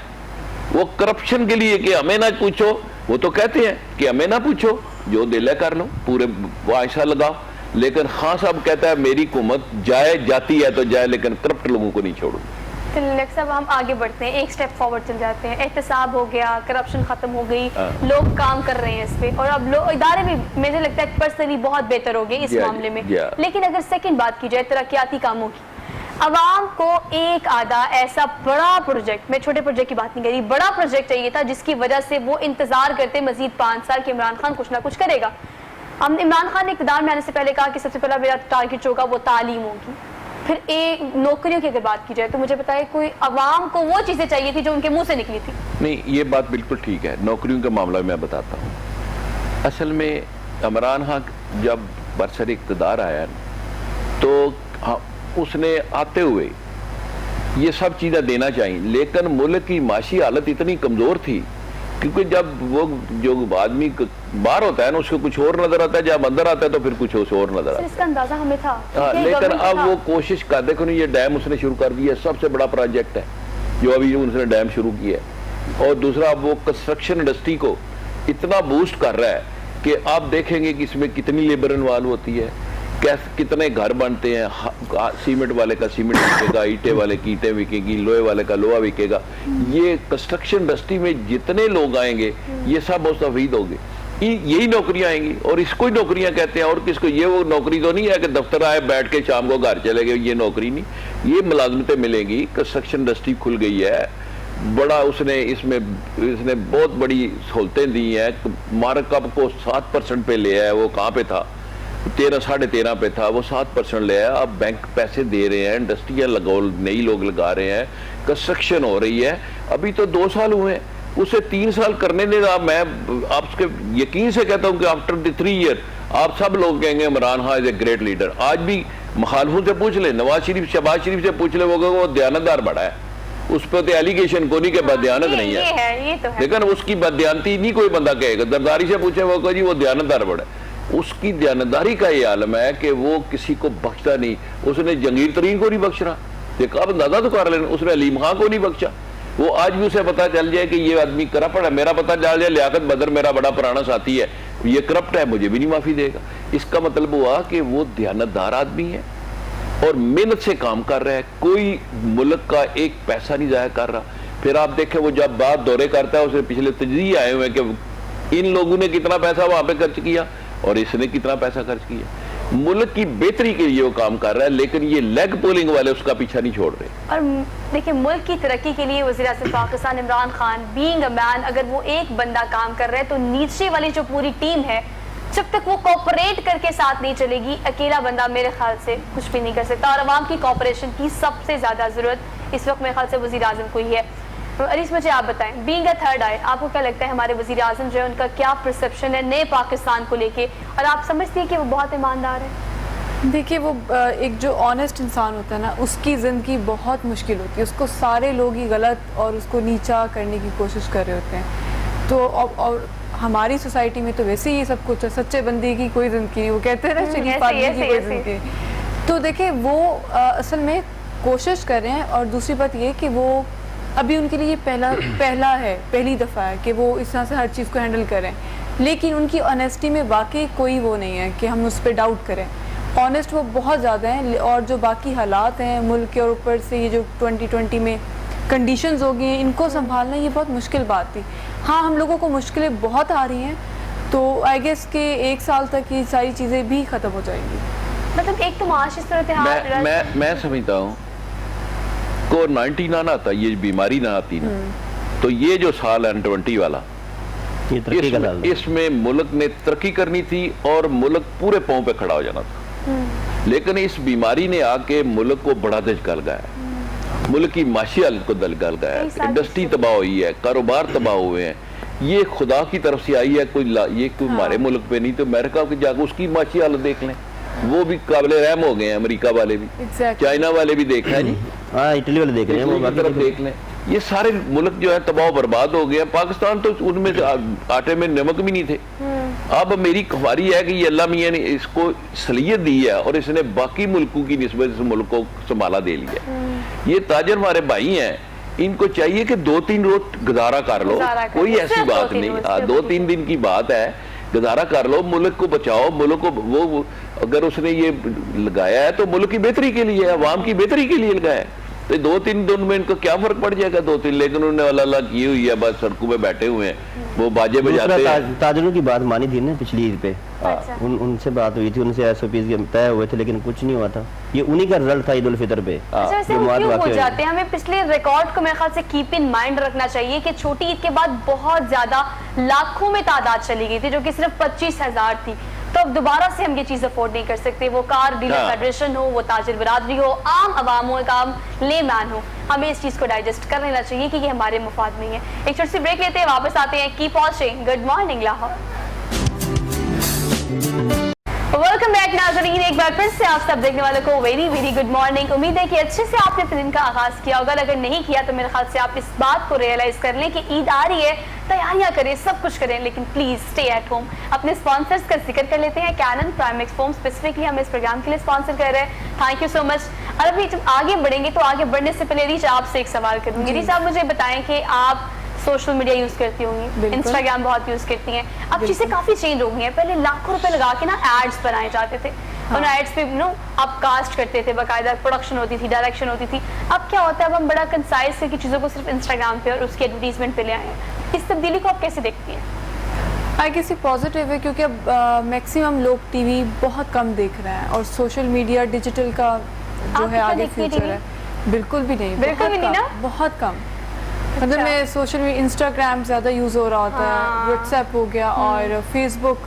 वो करप्शन के लिए कि हमें ना पूछो, वो तो कहते हैं कि हमें ना पूछो, जो दिल है कर लो, पूरे वायसा लगाओ। लेकिन खान साहब कहता है मेरी हुकूमत जाए, जाती है तो जाए, लेकिन करप्ट लोगों को नहीं छोड़ूंगा। तिलक साहब, हम आगे बढ़ते हैं, एक स्टेप फॉरवर्ड चल जाते हैं। एहतसाब हो गया, करप्शन खत्म हो गई, लोग काम कर रहे हैं इस पे, और अब लोग इदारे भी मुझे लगता है पर्सनली बहुत बेहतर हो गए इस मामले में। लेकिन अगर सेकंड बात की जाए तरक्याती कामों की, अवाम को एक आधा ऐसा बड़ा प्रोजेक्ट, मैं छोटे प्रोजेक्ट की बात नहीं कर रही, बड़ा प्रोजेक्ट चाहिए था जिसकी वजह से वो इंतजार करते मजीद 5 साल कि इमरान खान कुछ ना कुछ करेगा। हम इमरान खान ने इक़्तिदार में आने से पहले कहा कि सबसे पहला मेरा टारगेट होगा वो तालीम होगी। फिर नौकरियों की अगर बात की जाए तो मुझे बताइए कोई अवाम को वो चीजें चाहिए थी जो उनके मुंह से निकली थी? नहीं, ये बात बिल्कुल ठीक है। नौकरियों का मामला मैं बताता हूँ। असल में इमरान खान जब बरसर इक़्तिदार आया तो उसने आते हुए ये सब चीज़ें देना चाहिए, लेकिन मुल्क की माशी हालत इतनी कमज़ोर थी, क्योंकि जब वो जो आदमी बाहर होता है ना उसको कुछ और नजर आता है, जब अंदर आता है तो फिर कुछ और नजर आता है। इसका अंदाजा हमें था। लेकिन अब वो कोशिश कर देखो, ये डैम उसने शुरू कर दिया, सबसे बड़ा प्रोजेक्ट है जो अभी उसने डैम शुरू किया है। और दूसरा वो कंस्ट्रक्शन इंडस्ट्री को इतना बूस्ट कर रहा है कि आप देखेंगे कि इसमें कितनी लेबर इन्वॉल्व होती है, कैसे कितने घर बनते हैं। सीमेंट वाले का सीमेंट बिकेगा, ईंटे वाले की ईंटें बिकेगी, लोहे वाले का लोहा बिकेगा। ये कंस्ट्रक्शन इंडस्ट्री में जितने लोग आएंगे ये सब मुस्तफीद होंगे, यही नौकरियां आएंगी। और इसको ही नौकरियां कहते हैं, और किसको? ये वो नौकरी तो नहीं है कि दफ्तर आए बैठ के शाम को घर चले गए, ये नौकरी नहीं। ये मुलाजमतें मिलेंगी। कंस्ट्रक्शन इंडस्ट्री खुल गई है, बड़ा इसने बहुत बड़ी सहूलतें दी हैं। मार्कअप को 7% पे ले आया, वो कहाँ पे था, 13-13.5 पे था, वो 7% ले आया। अब बैंक पैसे दे रहे हैं, इंडस्ट्रियाँ लगाओ, नई लोग लगा रहे हैं, कंस्ट्रक्शन हो रही है। ابھی تو 2 سال ہوئے ہیں, اسے 3 سال کرنے دے گا. میں آپ کے یقین سے کہتا ہوں کہ آفٹر دی 3 ایئر آپ سب لوگ کہیں گے عمران خان از اے گریٹ لیڈر. آج بھی مخالفوں سے پوچھ لیں, نواز شریف شہباز شریف سے پوچھ لیں, وہ دیانتدار بڑا ہے, اس پہ تو ایلیگیشن کو نہیں کہ بدیانت نہیں ہے, لیکن اس کی بدیانتی نہیں کوئی بندہ کہے گا. زرداری سے پوچھیں وہ کہے جی وہ دیانتدار بڑا ہے. اس کی دیانتداری کا یہ عالم ہے کہ وہ کسی کو بخشتا نہیں. اس نے جہانگیر ترین کو نہیں بخش رہا, دیکھا آپ اندازہ تو کر لیں, اس نے علیم خان کو نہیں بخشا. وہ آج بھی اسے پتا چل جائے کہ یہ آدمی کرپٹ ہے, میرا پتا چل جائے لیاقت بدر میرا بڑا پرانا ساتھی ہے, یہ کرپٹ ہے, مجھے بھی نہیں معافی دے گا. اس کا مطلب ہوا کہ وہ دیانتدار آدمی ہے اور محنت سے کام کر رہا ہے, کوئی ملک کا ایک پیسہ نہیں ضائع کر رہا. پھر آپ دیکھیں وہ جب بات دورے کرتا ہے, اسے پچھلے تجزیے آئے ہوئے کہ ان لوگوں نے کتنا پیسہ وہاں پہ خرچ کیا اور اس نے کتنا پیسہ خرچ کیا. ملک کی بہتری کے لیے وہ کام کر رہا ہے, لیکن یہ لیگ پولنگ والے اس کا پیچھا نہیں چھوڑ رہے. اور دیکھیں ملک کی ترقی کے لیے وزیر اعظم پاکستان عمران خان بینگ اے مین, اگر وہ ایک بندہ کام کر رہا ہے تو نیچے والی جو پوری ٹیم ہے جب تک وہ کوپریٹ کر کے ساتھ نہیں چلے گی, اکیلا بندہ میرے خیال سے کچھ بھی نہیں کر سکتا. اور عوام کی کوپریشن کی سب سے زیادہ ضرورت اس وقت میرے خیال سے وزیر اعظم کو ہی ہے. عریس مجھے آپ بتائیں, بینگ اے تھرڈ آئی, آپ کو کیا لگتا ہے ہمارے وزیر اعظم جو ہے ان کا کیا پرسپشن ہے نئے پاکستان کو لے کے, اور آپ سمجھتی ہیں کہ وہ بہت ایماندار ہے؟ دیکھیے وہ ایک جو آنیسٹ انسان ہوتا ہے نا, اس کی زندگی بہت مشکل ہوتی ہے. اس کو سارے لوگ ہی غلط اور اس کو نیچا کرنے کی کوشش کر رہے ہوتے ہیں. تو اور ہماری سوسائٹی میں تو ویسے ہی سب کچھ ہے, سچے بندے کی کوئی زندگی نہیں, وہ کہتے ہیں نا شریف آدمی کی کوئی زندگی. تو دیکھیں وہ اصل میں کوشش کر رہے ہیں. اور دوسری بات یہ کہ وہ ابھی ان کے لیے پہلی دفعہ ہے کہ وہ اس طرح سے ہر چیز کو ہینڈل کریں, لیکن ان کی آنیسٹی میں واقعی کوئی وہ نہیں ہے کہ ہم اس پہ ڈاؤٹ کریں. آنیسٹ وہ بہت زیادہ ہیں. اور جو باقی حالات ہیں ملک کے اور اوپر سے یہ جو 2020 میں کنڈیشنز ہو گئی ہیں, ان کو سنبھالنا یہ بہت مشکل بات تھی. ہاں ہم لوگوں کو مشکلیں بہت آ رہی ہیں, تو آئی گیس کہ 1 سال تک یہ ساری چیزیں بھی ختم ہو جائیں گی. مطلب ایک تو معاشی صورتحال میں سمجھتا ہوں کو 90 نہ آتا, یہ بیماری نہ آتی نا, تو یہ جو سال ہے 20 والا, اس میں ملک نے ترقی کرنی تھی اور ملک پورے پاؤں پہ کھڑا ہو جانا تھا. لیکن اس بیماری نے آ کے ملک کو بڑا دج گل گیا, ملک کی معاشی حالت کو دل گل گیا, انڈسٹری تباہ ہوئی ہے, کاروبار تباہ ہوئے ہیں. یہ خدا کی طرف سے آئی ہے, یہ کوئی ہمارے ملک پہ نہیں. تو امریکہ کے جا کے اس کی معاشی حالت دیکھ لیں, وہ بھی قابل رحم ہو گئے ہیں. امریکہ والے بھی, چائنا والے بھی دیکھ ہیں جی, ہاں اٹلی والے دیکھ رہے ہیں, وہ طرف دیکھ لیں. یہ سارے ملک جو ہے تباہ و برباد ہو گئے. پاکستان تو ان میں آٹے میں نمک بھی نہیں تھے. اب میری خباری ہے کہ یہ اللہ میاں نے اس کو صلاحیت دی ہے اور اس نے باقی ملکوں کی نسبت اس ملک کو سنبھالا دے لیا. یہ تاجر ہمارے بھائی ہیں, ان کو چاہیے کہ 2-3 روز گزارا کر لو, کوئی ایسی بات نہیں, 2-3 دن کی بات ہے, گزارا کر لو, ملک کو بچاؤ. ملک کو وہ اگر اس نے یہ لگایا ہے تو ملک کی بہتری کے لیے, عوام کی بہتری کے لیے لگایا ہے. تو 2-3 دن میں ان کو کیا فرق پڑ جائے گا 2-3, لیکن انہوں نے اللہ کی ہوئی ہے, بس سڑکوں پہ بیٹھے ہوئے ہیں, وہ باجے بجاتے ہیں. تاجروں کی بات مانی تھی نا پچھلی عید پہ, ان سے بات ہوئی تھی, ان سے SOPs کے طے ہوئے تھے, لیکن کچھ نہیں ہوا تھا. یہ انہی کا رزلٹ تھا عید الفطر پہ. کیوں ہو جاتے ہیں؟ ہمیں پچھلے ریکارڈ کو میرے خیال سے کیپ ان مائنڈ رکھنا چاہیے کہ چھوٹی عید کے بعد بہت زیادہ لاکھوں میں تعداد چلی گئی تھی, جو کہ صرف 25,000 تھی. تو اب دوبارہ سے ہم یہ چیز افورڈ نہیں کر سکتے. وہ کار ڈیلر فیڈریشن ہو, وہ تاجر برادری ہو, عام عوام ہو, ایک عام لے مین ہو, ہمیں اس چیز کو ڈائجسٹ کر لینا چاہیے کہ یہ ہمارے مفاد میں ہے. ایک چھوٹی سی بریک لیتے ہیں, واپس آتے ہیں. Keep watching good morning Lahore. Welcome back ناظرین, ایک بار پھر سے آپ سب دیکھنے والوں کو ویری ویری گڈ مارننگ. امید ہے کہ اچھے سے آپ نے اپنے دن کا آغاز کیا ہوگا. اگر نہیں کیا تو میرے خیال سے آپ اس بات کو ریئلائز کر لیں کہ عید آ رہی ہے, تیاریاں کریں, سب کچھ کریں, لیکن پلیز اسٹے ایٹ ہوم. اپنے اسپانسرز کا ذکر کر لیتے ہیں. کینن پرائمیکس فوم اسپیسیفکلی ہمیں اس پروگرام کے لیے اسپانسر کر رہے ہیں. تھینک یو سو مچ. اور ابھی جب آگے بڑھیں گے تو آگے بڑھنے سے پہلے ریچ آپ سے ایک سوال کروں گی. ریچ آپ مجھے بتائیں کہ آپ سوشل میڈیا یوز کرتی ہوں گی, انسٹاگرام بہت یوز کرتی ہیں. اب چیزیں کافی چینج ہو گئی ہیں. پہلے لاکھوں روپے لگا کے نا ایڈز بنائے جاتے تھے, ان ایڈز پہ آپ کاسٹ کرتے تھے, باقاعدہ پروڈکشن ہوتی تھی, ڈائریکشن ہوتی تھی. اب کیا ہوتا ہے, اب ہم بڑا کنسائز کر کے چیزوں کو صرف انسٹاگرام پہ اور اس کی ایڈورٹیزمنٹ پہ لے آئے ہیں. اس تبدیلی کو آپ کیسے دیکھتی ہیں؟ آئی گیس یہ پازیٹیو ہے, کیونکہ اب میکسیمم لوگ ٹی وی بہت کم دیکھ رہے ہیں, اور سوشل میڈیا ڈیجیٹل کا جو ہے آگے فیوچر ہے. بالکل بھی نہیں, بالکل بھی نہیں نا, بہت کم. مطلب میں سوشل میڈیا, انسٹاگرام زیادہ یوز ہو رہا ہوتا ہے, واٹس ایپ ہو گیا, اور فیس بک,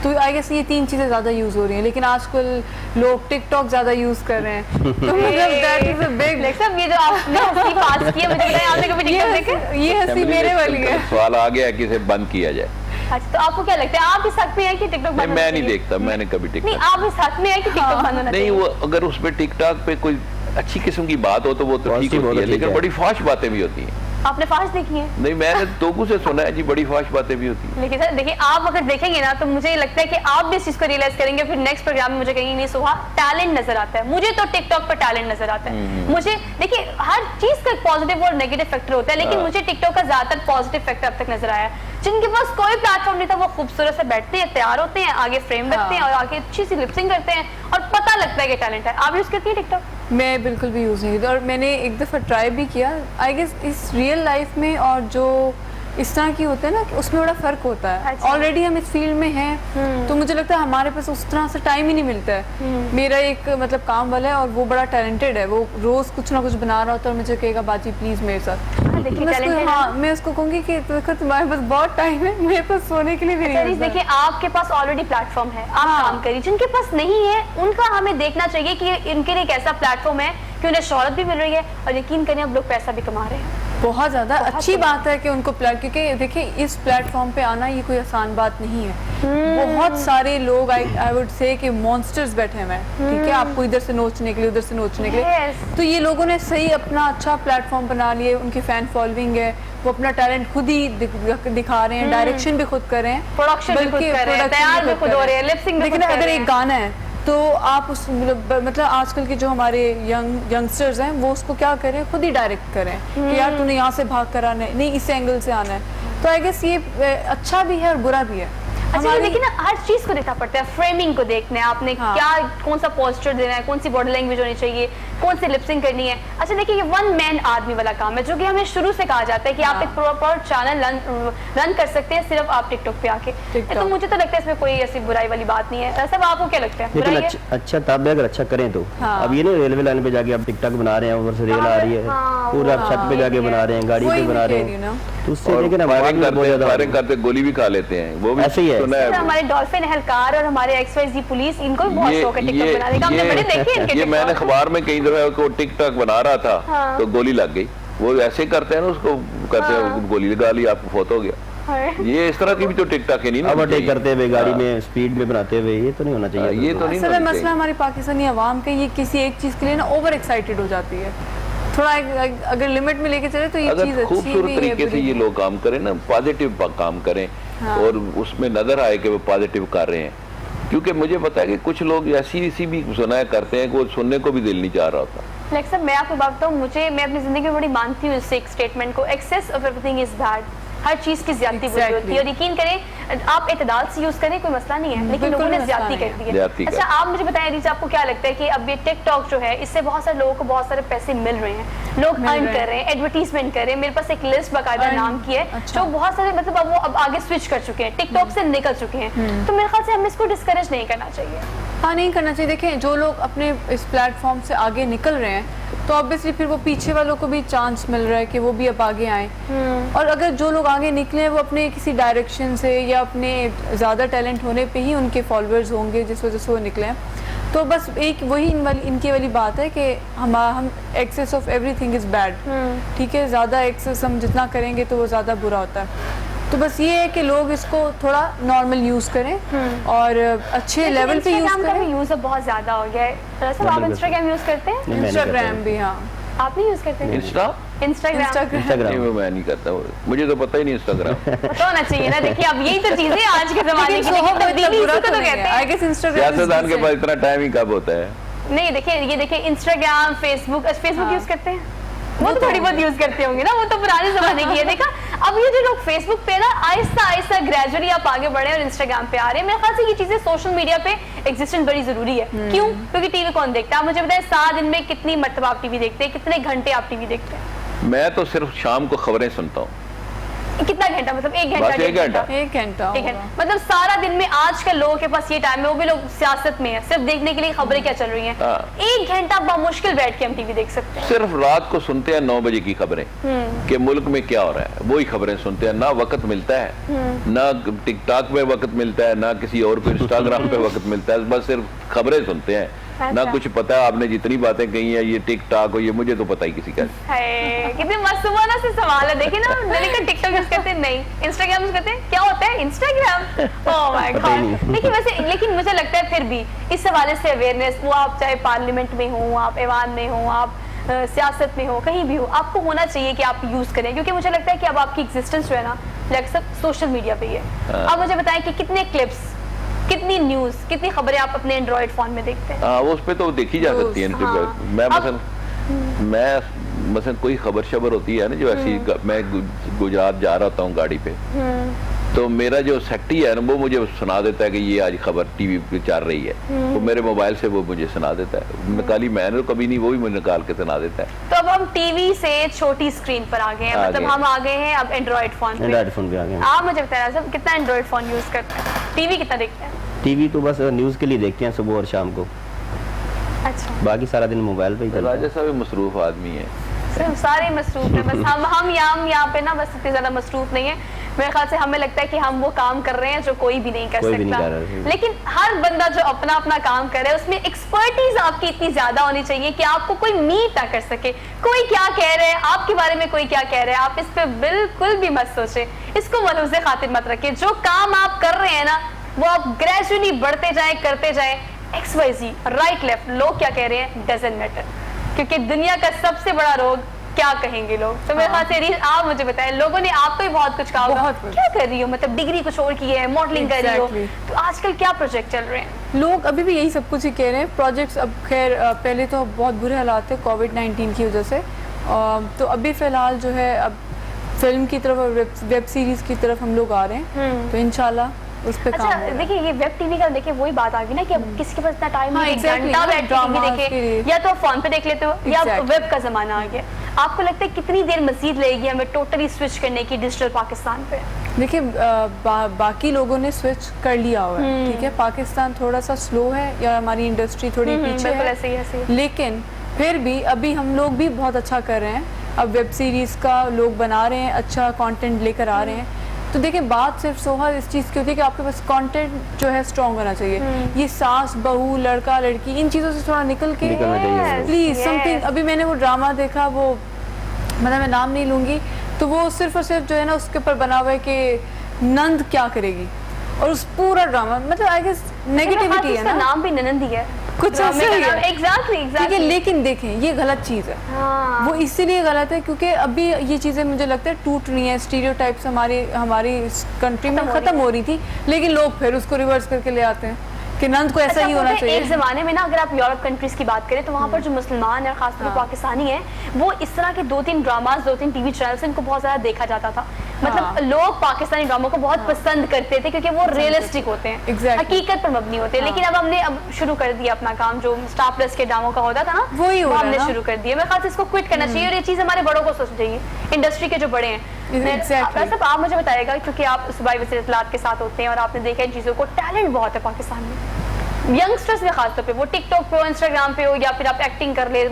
तो आई गेस ये 3 चीज़ें ज़्यादा यूज़ हो रही हैं, लेकिन आजकल लोग टिकटॉक ज़्यादा यूज़ कर रहे हैं तो मतलब दैट इज़ अ बिग। सब ये जो आपने हंसी पास की है, मुझे बताया आपने कभी टिकटॉक देखा? ये हंसी मेरे वाली है। सवाल आ गया कि इसे बंद किया जाए। अच्छा, तो आपको क्या लगता है, आप इस हक में है कि टिकटॉक बंद? मैं नहीं देखता, मैंने कभी नहीं, टिकटॉक आप इस हक में है कि टिकटॉक बंद होना नहीं, चाहिए? वो अगर उस पे टिकटॉक पे कोई अच्छी किस्म की बात हो तो वो तो ठीक Positive हो होती तो है, ठीक लेकिन है। बड़ी फाश बातें भी होती हैं। आपने फाश देखी है? नहीं, मैंने लोगों से सुना है जी, बड़ी फाश बातें भी होती हैं। लेकिन सर देखिए, आप अगर देखेंगे ना तो मुझे लगता है कि आप भी इस चीज को रियलाइज करेंगे, फिर नेक्स्ट प्रोग्राम में मुझे कहेंगे नहीं सुहा, टैलेंट नजर आता है। मुझे तो टिकटॉक पर टैलेंट नजर आता है। मुझे देखिए, हर चीज का एक पॉजिटिव और नेगेटिव फैक्टर होता है, लेकिन मुझे टिकटॉक का ज्यादातर पॉजिटिव फैक्टर अब तक नजर आया है। जिनके पास कोई प्लेटफॉर्म नहीं था वो खूबसूरत से बैठते हैं, तैयार होते हैं, आगे फ्रेम रखते हैं और आगे अच्छी सी लिपसिंग करते हैं और पता लगता है कि टैलेंट है। आप यूज करती है टिकटॉक? मैं बिल्कुल भी यूज़ नहीं करती, और मैंने एक दफ़ा ट्राई भी किया। आई गेस इस रियल लाइफ में और जो इस तरह की होते हैं ना, उसमें बड़ा फ़र्क होता है। अच्छा। ऑलरेडी हम इस फील्ड में हैं तो मुझे लगता है हमारे पास उस तरह से टाइम ही नहीं मिलता है। मेरा एक मतलब काम वाला है और वो बड़ा टैलेंटेड है, वो रोज़ कुछ ना कुछ बना रहा होता है और मुझे कहेगा बाजी प्लीज़ मेरे साथ। देखिए, तो मैं उसको, talented हाँ, मैं उसको कहूँगी कि देखो तुम्हारे पास बहुत टाइम है, मेरे पास सोने के लिए भी नहीं है। मिलता है। देखिए, आपके पास ऑलरेडी प्लेटफॉर्म है, आप काम करिए। जिनके पास नहीं है उनका हमें देखना चाहिए कि इनके लिए एक ऐसा प्लेटफॉर्म है कि उन्हें शोहरत भी मिल रही है और यकीन करें अब लोग पैसा भी कमा रहे हैं। बहुत ज़्यादा अच्छी बात है कि उनको क्योंकि देखिए इस प्लेटफॉर्म पे आना ये कोई आसान बात नहीं है। बहुत सारे लोग आई वुड से कि मॉन्स्टर्स बैठे हुए हैं, ठीक है, आपको इधर से नोचने के लिए, उधर से नोचने के लिए। Yes. तो ये लोगों ने सही अपना अच्छा प्लेटफॉर्म बना लिए, उनकी फैन फॉलोइंग है, वो अपना टैलेंट खुद ही दिखा रहे हैं, डायरेक्शन भी खुद कर रहे हैं, प्रोडक्शन भी खुद बल्कि कर रहे हैं, production तैयार भी खुद हो रहे हैं, लिपसिंग भी लेकिन खुद कर अगर रहे एक हैं। गाना है तो आप उस मतलब आजकल के जो हमारे यंगस्टर्स हैं वो उसको क्या करें, खुद ही डायरेक्ट करें कि यार तूने यहाँ से भाग कर आना है, नहीं इस एंगल से आना है। तो आई गेस ये अच्छा भी है और बुरा भी है। अच्छा, लेकिन ना हर चीज को देखना पड़ता है, फ्रेमिंग को देखना है आपने, हाँ। क्या कौन सा पोस्टर देना है, कौन सी बॉडी लैंग्वेज होनी चाहिए, कौन सी लिपसिंग करनी है। अच्छा देखिए, ये वन मैन आदमी वाला काम है जो कि हमें शुरू से कहा जाता है कि आप एक प्रॉपर चैनल रन कर सकते हैं सिर्फ आप टिकटॉक पे आके। तो मुझे तो लगता है इसमें कोई ऐसी बुराई वाली बात नहीं है। सब आपको क्या लगता है, लेकिन बुराई है? अच्छा तब अगर अच्छा करें तो हाँ। अब ये नहीं रेलवे लाइन पे जाके आप टिकटॉक बना रहे हैं, ऊपर से रेल आ रही है, हाँ, पूरा वो छत पे जाके बना रहे हैं, गाड़ी पे वही बना रहे कह रही हूँ हैं, ना। तो उससे और लेकिन हमारे फायरिंग बहुत ज्यादा फायरिंग करते गोली भी खा लेते हैं, वो भी ऐसे ही है। सुना सर, है। हमारे डॉल्फिन एहलकार और हमारे XYZ पुलिस, इनको भी बहुत शौक है टिकटॉक बनाने का। हमने बड़े देखे इनके ये मैंने TikTok। अखबार में कई दफा को टिकटॉक बना रहा था हाँ। तो गोली लग गई। वो ऐसे करते हैं ना, उसको करते हैं गोली लगा ली, आपको फोत हो गया। हाँ। ये इस तरह की भी तो टिकटॉक है नहीं ना, ओवरटेक करते हुए गाड़ी में स्पीड में बनाते हुए, ये तो नहीं होना चाहिए। ये तो नहीं असल में होना मसला चाहिए। हमारी पाकिस्तानी आवाम का ये किसी एक चीज़ के लिए ना ओवर एक्साइटेड हो जाती है। थोड़ा अगर लिमिट में लेके चले तो ये चीज़ अगर अच्छी खूबसूरत भी है, तरीके से बुरी ये भी। लोग काम करें ना, पॉजिटिव काम करें और उसमें नजर आए कि वो पॉजिटिव कर रहे हैं। क्योंकि मुझे पता है कि कुछ लोग ऐसी भी सुनाया करते हैं कि वो सुनने को भी दिल नहीं चाह रहा होता। लाइक सर, मैं आपको बात बताऊँ, मैं अपनी जिंदगी में बड़ी मानती हूँ इस एक स्टेटमेंट को, excess of everything is bad. हर चीज की ज्यादती बुरी होती है और यकीन करें आप इतदाल से यूज करें कोई मसला नहीं है, लेकिन बिल्कुल लोगों ने मसला ज्यादती नहीं कर है। दी है। ज्यादती अच्छा, कर आप मुझे बताएं रीचा, आपको क्या लगता है कि अब ये टिकटॉक जो है इससे बहुत सारे लोगों को बहुत सारे पैसे मिल रहे हैं, लोग अर्न कर रहे हैं, एडवर्टीजमेंट कर रहे हैं। मेरे पास एक लिस्ट बाकायदा नाम की है जो बहुत सारे मतलब अब वो अब आगे स्विच कर चुके हैं, टिकटॉक से निकल चुके हैं। तो मेरे ख्याल से हमें इसको डिस्करेज नहीं करना चाहिए। हाँ, नहीं करना चाहिए। देखें, जो लोग अपने इस प्लेटफॉर्म से आगे निकल रहे हैं तो ऑब्वियसली फिर वो पीछे वालों को भी चांस मिल रहा है कि वो भी अब आगे आए। और अगर जो लोग आगे निकले हैं वो अपने किसी डायरेक्शन से या अपने ज़्यादा टैलेंट होने पे ही उनके फॉलोअर्स होंगे जिस वजह से वो निकले हैं। तो बस एक वही इनकी वाली बात है कि हम excess of everything is bad, ठीक है। ज़्यादा एक्सेस हम जितना करेंगे तो वो ज़्यादा बुरा होता है। तो बस ये है कि लोग इसको थोड़ा नॉर्मल यूज़ करें और अच्छे लेवल पे यूज़ इंस्टाग्राम का भी करें। यूज अब बहुत ज्यादा हो गया है। दरअसल आप इंस्टाग्राम यूज करते हैं? नहीं, मैं नहीं करता इंस्टाग्राम भी, हाँ। आप नहीं यूज करते हैं इंस्टाग्राम इंस्टाग्राम? इंस्टाग्राम नहीं, मैं नहीं करता, मुझे तो पता ही नहीं इंस्टाग्राम। पता होना चाहिए ना। देखिए, अब यही तो चीजें आज के जमाने की, लेकिन सोहब तब्दीली मतलब बुरा इसी को तो तो नहीं कहते है। हैं। I guess Instagram सियासतदान is के पास decent। इतना टाइम ही कब होता है? नहीं, देखिए इंस्टाग्राम, फेसबुक यूज करते हैं? वो तो थोड़ी बहुत यूज करते होंगे ना, वो तो पुराने जमाने की है। देखा, अब ये जो लोग फेसबुक पे ना आहिस्ता आहिस्ता ग्रेजुअली आप आगे बढ़े और इंस्टाग्राम पे आ रहे हैं। मेरे ख्याल से ये चीजें सोशल मीडिया पे एग्जिस्टेंस बड़ी जरूरी है। क्यों? क्योंकि टीवी कौन देखता है? आप मुझे बताएं, 7 दिन में कितनी मरतबा आप टीवी देखते हैं, कितने घंटे आप टीवी देखते हैं? मैं तो सिर्फ शाम को खबरें सुनता हूँ। कितना घंटा, मतलब 1 घंटा, बस 1 घंटा। 1 घंटा एक है होगा। मतलब सारा दिन में आज के लोगों के पास ये टाइम है, वो भी लोग सियासत में है, सिर्फ देखने के लिए खबरें क्या चल रही हैं। हाँ। 1 घंटा बामुश्किल बैठ के हम टीवी देख सकते हैं। सिर्फ रात को सुनते हैं 9 बजे की खबरें कि मुल्क में क्या हो रहा है, वही खबरें सुनते हैं। ना वक्त मिलता है, ना टिकटॉक पे वक्त मिलता है, ना किसी और को इंस्टाग्राम पे वक्त मिलता है, बस सिर्फ खबरें सुनते हैं। ना कुछ पता है। आपने जितनी बातें कही हैं, ये टिकटॉक और ये मुझे तो पता ही किसी का। कितने मस्त सुबह से सवाल है, देखिए ना, मैंने कहा टिकटॉक यूज करते हैं, नहीं इंस्टाग्राम यूज करते हैं, क्या होता है इंस्टाग्राम, ओह माय गॉड। लेकिन वैसे, लेकिन मुझे लगता है फिर भी इस हवाले से अवेयरनेस, वो आप चाहे पार्लियामेंट में हो, आप ऐवान में हो, आप सियासत में हो, कहीं भी हो, आपको होना चाहिए कि आप यूज करें, क्योंकि मुझे लगता है कि अब आपकी एग्जिस्टेंस जो है ना सब सोशल मीडिया पे ही है। अब मुझे बताएं कि कितने क्लिप्स, कितनी न्यूज, कितनी खबरें आप अपने एंड्रॉइड फोन में देखते हैं? वो उस पे तो देखी जा सकती है। हाँ। मैं मसलन कोई खबर शबर होती है ना जो ऐसी, मैं गुजरात जा रहा होता हूँ गाड़ी पे, तो मेरा जो सेक्रेटरी है ना वो मुझे सुना देता है कि ये आज खबर टीवी पे चल रही है, वो मेरे मोबाइल से वो मुझे सुना देता है। निकाली मैंने कभी नहीं, वो भी मुझे निकाल के सुना देता है। तो अब हम टीवी से छोटी स्क्रीन पर आ गए हैं, मतलब हम आ गए हैं अब एंड्रॉइड फोन पे। एंड्रॉइड फोन पे आ गए हैं। आप मुझे बताया सब कितना एंड्रॉइड फोन यूज करते हैं, टीवी कितना देखते हैं? टीवी तो बस न्यूज़ के लिए देखते हैं सुबह और शाम को, अच्छा, बाकी सारा दिन मोबाइल पे ही चलता है। राजा साहब मसरूफ आदमी है, सिर्फ सारे मसरूफ है, बस हम यहाँ पे ना बस इतने ज्यादा मसरूफ नहीं है। मेरे ख्याल से हमें लगता है कि हम वो काम कर रहे हैं जो कोई भी नहीं कर कोई भी नहीं सकता, कर रहा है। लेकिन हर बंदा जो अपना अपना काम करे उसमें एक्सपर्टीज आपकी इतनी ज्यादा होनी चाहिए कि आपको कोई मीट ना कर सके। कोई क्या कह रहे हैं आपके बारे में, कोई क्या कह रहे हैं, आप इस पे बिल्कुल भी मत सोचे, इसको मलूज़े खातिर मत रखिए। जो काम आप कर रहे हैं ना वो आप ग्रेजुअली बढ़ते जाए, करते जाए, XYZ, राइट लेफ्ट, लोग क्या कह रहे हैं डजंट मैटर, क्योंकि दुनिया का सबसे बड़ा रोग क्या कहेंगे लोग। तो मेरे ख्याल से आप मुझे बताएं, लोगों ने आपको भी बहुत कुछ कहा होगा, क्या कर रही हो, मतलब डिग्री कुछ और की है, मॉडलिंग कर रही हो, तो आजकल क्या प्रोजेक्ट चल रहे हैं? लोग अभी भी यही सब कुछ ही कह रहे हैं प्रोजेक्ट्स। अब खैर पहले तो बहुत बुरे हालात थे कोविड-19 की वजह से, तो अभी फ़िलहाल जो है अब फिल्म की तरफ और वेब सीरीज़ की तरफ हम लोग आ रहे हैं, तो इंशाल्लाह उस पे काम अच्छा, देखिए ये वेब टीवी का, देखिए वही बात आ गई ना कि अब किसी के पास इतना टाइम नहीं, exactly, घंटा बैठ के टीवी dramas देखे, या तो फोन पे देख लेते हो या वेब का जमाना आ गया। आपको लगता है कितनी देर मजीद लगेगी हमें टोटली स्विच करने की डिजिटल पाकिस्तान पे? देखिए बाकी लोगों ने स्विच कर लिया हुआ है, ठीक है, पाकिस्तान थोड़ा सा स्लो है या हमारी इंडस्ट्री थोड़ी पीछे बिल्कुल है, ऐसे ही, ऐसे ही। लेकिन फिर भी अभी हम लोग भी बहुत अच्छा कर रहे हैं। अब वेब सीरीज़ का लोग बना रहे हैं, अच्छा कंटेंट लेकर आ रहे हैं। तो देखिए बात सिर्फ सोहा इस चीज़ की होती है कि आपके पास कंटेंट जो है स्ट्रॉन्ग होना चाहिए। ये सास बहू लड़का लड़की इन चीज़ों से थोड़ा निकल के प्लीज़ समथिंग। अभी मैंने वो ड्रामा देखा, वो मतलब मैं नाम नहीं लूँगी, तो वो सिर्फ और सिर्फ जो है ना उसके ऊपर बना हुआ है कि नंद क्या करेगी, और उस पूरा ड्रामा मतलब आई गेस नेगेटिविटी है ना, नाम भी ननंद ही है कुछ ऐसे ही है। एग्जैक्टली ठीक है, लेकिन देखें ये गलत चीज़ है। हाँ। वो इसीलिए गलत है क्योंकि अभी ये चीज़ें मुझे लगता है टूट रही हैं, स्टीरियोटाइप्स हमारी कंट्री में ख़त्म हो रही थी, लेकिन लोग फिर उसको रिवर्स करके ले आते हैं कि नंद को ऐसा ही होना चाहिए। एक ज़माने में ना अगर आप यूरोप कंट्रीज़ की बात करें तो वहाँ पर जो मुसलमान और ख़ासतौर पर पाकिस्तानी हैं, वो इस तरह के 2-3 ड्रामास, 2-3 टीवी चैनल्स इनको बहुत ज़्यादा देखा जाता था। मतलब लोग पाकिस्तानी ड्रामों को बहुत पसंद करते थे क्योंकि वो रियलिस्टिक होते हैं, हकीकत पर मबनी होते हैं। लेकिन अब हमने शुरू कर दिया अपना काम, जो स्टार प्लस के ड्रामों का होता था ना, वो हमने शुरू कर दिया। मेरे ख्याल से इसको क्विट करना चाहिए और ये चीज़ हमारे बड़ों को सोचनी चाहिए, इंडस्ट्री के जो बड़े हैं। आप मुझे बताइएगा क्योंकि आप सूबाई वज़ीर इत्तलात के साथ होते हैं और आपने देखा इन चीज़ों को, टैलेंट बहुत है पाकिस्तान में, यंगस्टर्स में खासतौर पे, वो टिकटॉक पे हो, इंस्टाग्राम पे हो, या फिर आप एक्टिंग कर ले,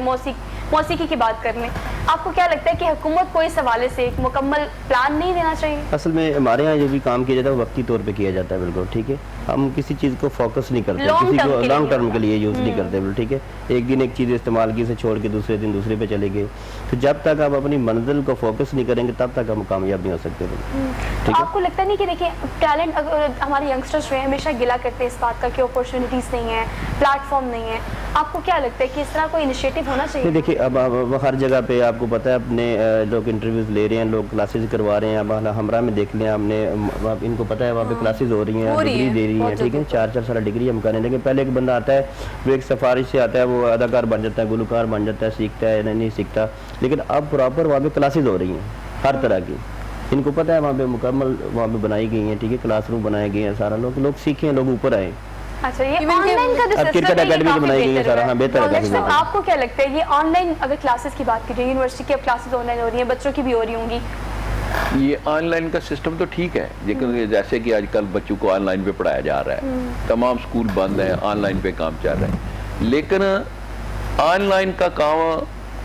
मौसीकी की बात कर लें। आपको क्या लगता है कि हुकूमत को इस हवाले से एक मुकम्मल प्लान नहीं देना चाहिए? असल में हमारे यहाँ जो भी काम किया जाता है वो वक्ती तौर पे किया जाता है, बिल्कुल ठीक है। हम किसी चीज़ को फोकस नहीं करते, किसी को लॉन्ग टर्म के लिए यूज़ नहीं करते, बिल्कुल ठीक है। एक दिन एक चीज़ इस्तेमाल की से छोड़ के दूसरे दिन दूसरे पे चले गए, तो जब तक आप अपनी मंजिल को फोकस नहीं करेंगे तब तक हम कामयाब नहीं हो सकते, ठीक है। आपको लगता नहीं कि देखिए टैलेंट, हमारे यंगस्टर्स हैं हमेशा गिला करते हैं इस बात का कि अपॉर्चुनिटीज़ नहीं है, प्लेटफॉर्म नहीं है, आपको क्या लगता है कि इस तरह कोई इनिशिएटिव होना चाहिए? देखिए अब हर जगह पे आपको पता है, अपने लोग इंटरव्यूज़ ले रहे हैं, लोग क्लासेज करवा रहे हैं। अब हमरा में देख लें हमने, इनको पता है वहाँ पे क्लासेज हो रही हैं, डिग्री दे रही हैं, ठीक है, 4-4 साल डिग्री हम करें। लेकिन पहले एक बंदा आता है वो एक सिफारिश से आता है, वो अदाकार बन जाता है, गुलकार बन जाता है, सीखता है नहीं सीखता। लेकिन अब प्रॉपर वहाँ पे क्लासेज हो रही हैं हर तरह की, इनको पता है वहाँ पे मुकम्मल वहाँ पे बनाई गई हैं, ठीक है, क्लासरूम बनाए गए हैं, सारा लोग सीखें, लोग ऊपर आए। अच्छा, ये ऑनलाइन का जो सिस्टम है ये बनाई गई है सारा, हाँ बेहतर है। आपको क्या लगता है ये ऑनलाइन, अगर क्लासेस की बात की जाए, यूनिवर्सिटी की अब क्लासेस ऑनलाइन हो रही हैं, बच्चों की भी हो रही होंगी, یہ آن لائن کا سسٹم تو ٹھیک ہے، لیکن جیسے کہ آج کل بچوں کو آن لائن پہ پڑھایا جا رہا ہے، تمام سکول بند ہیں، آن لائن پہ کام چل رہا ہے، لیکن آن لائن کا کام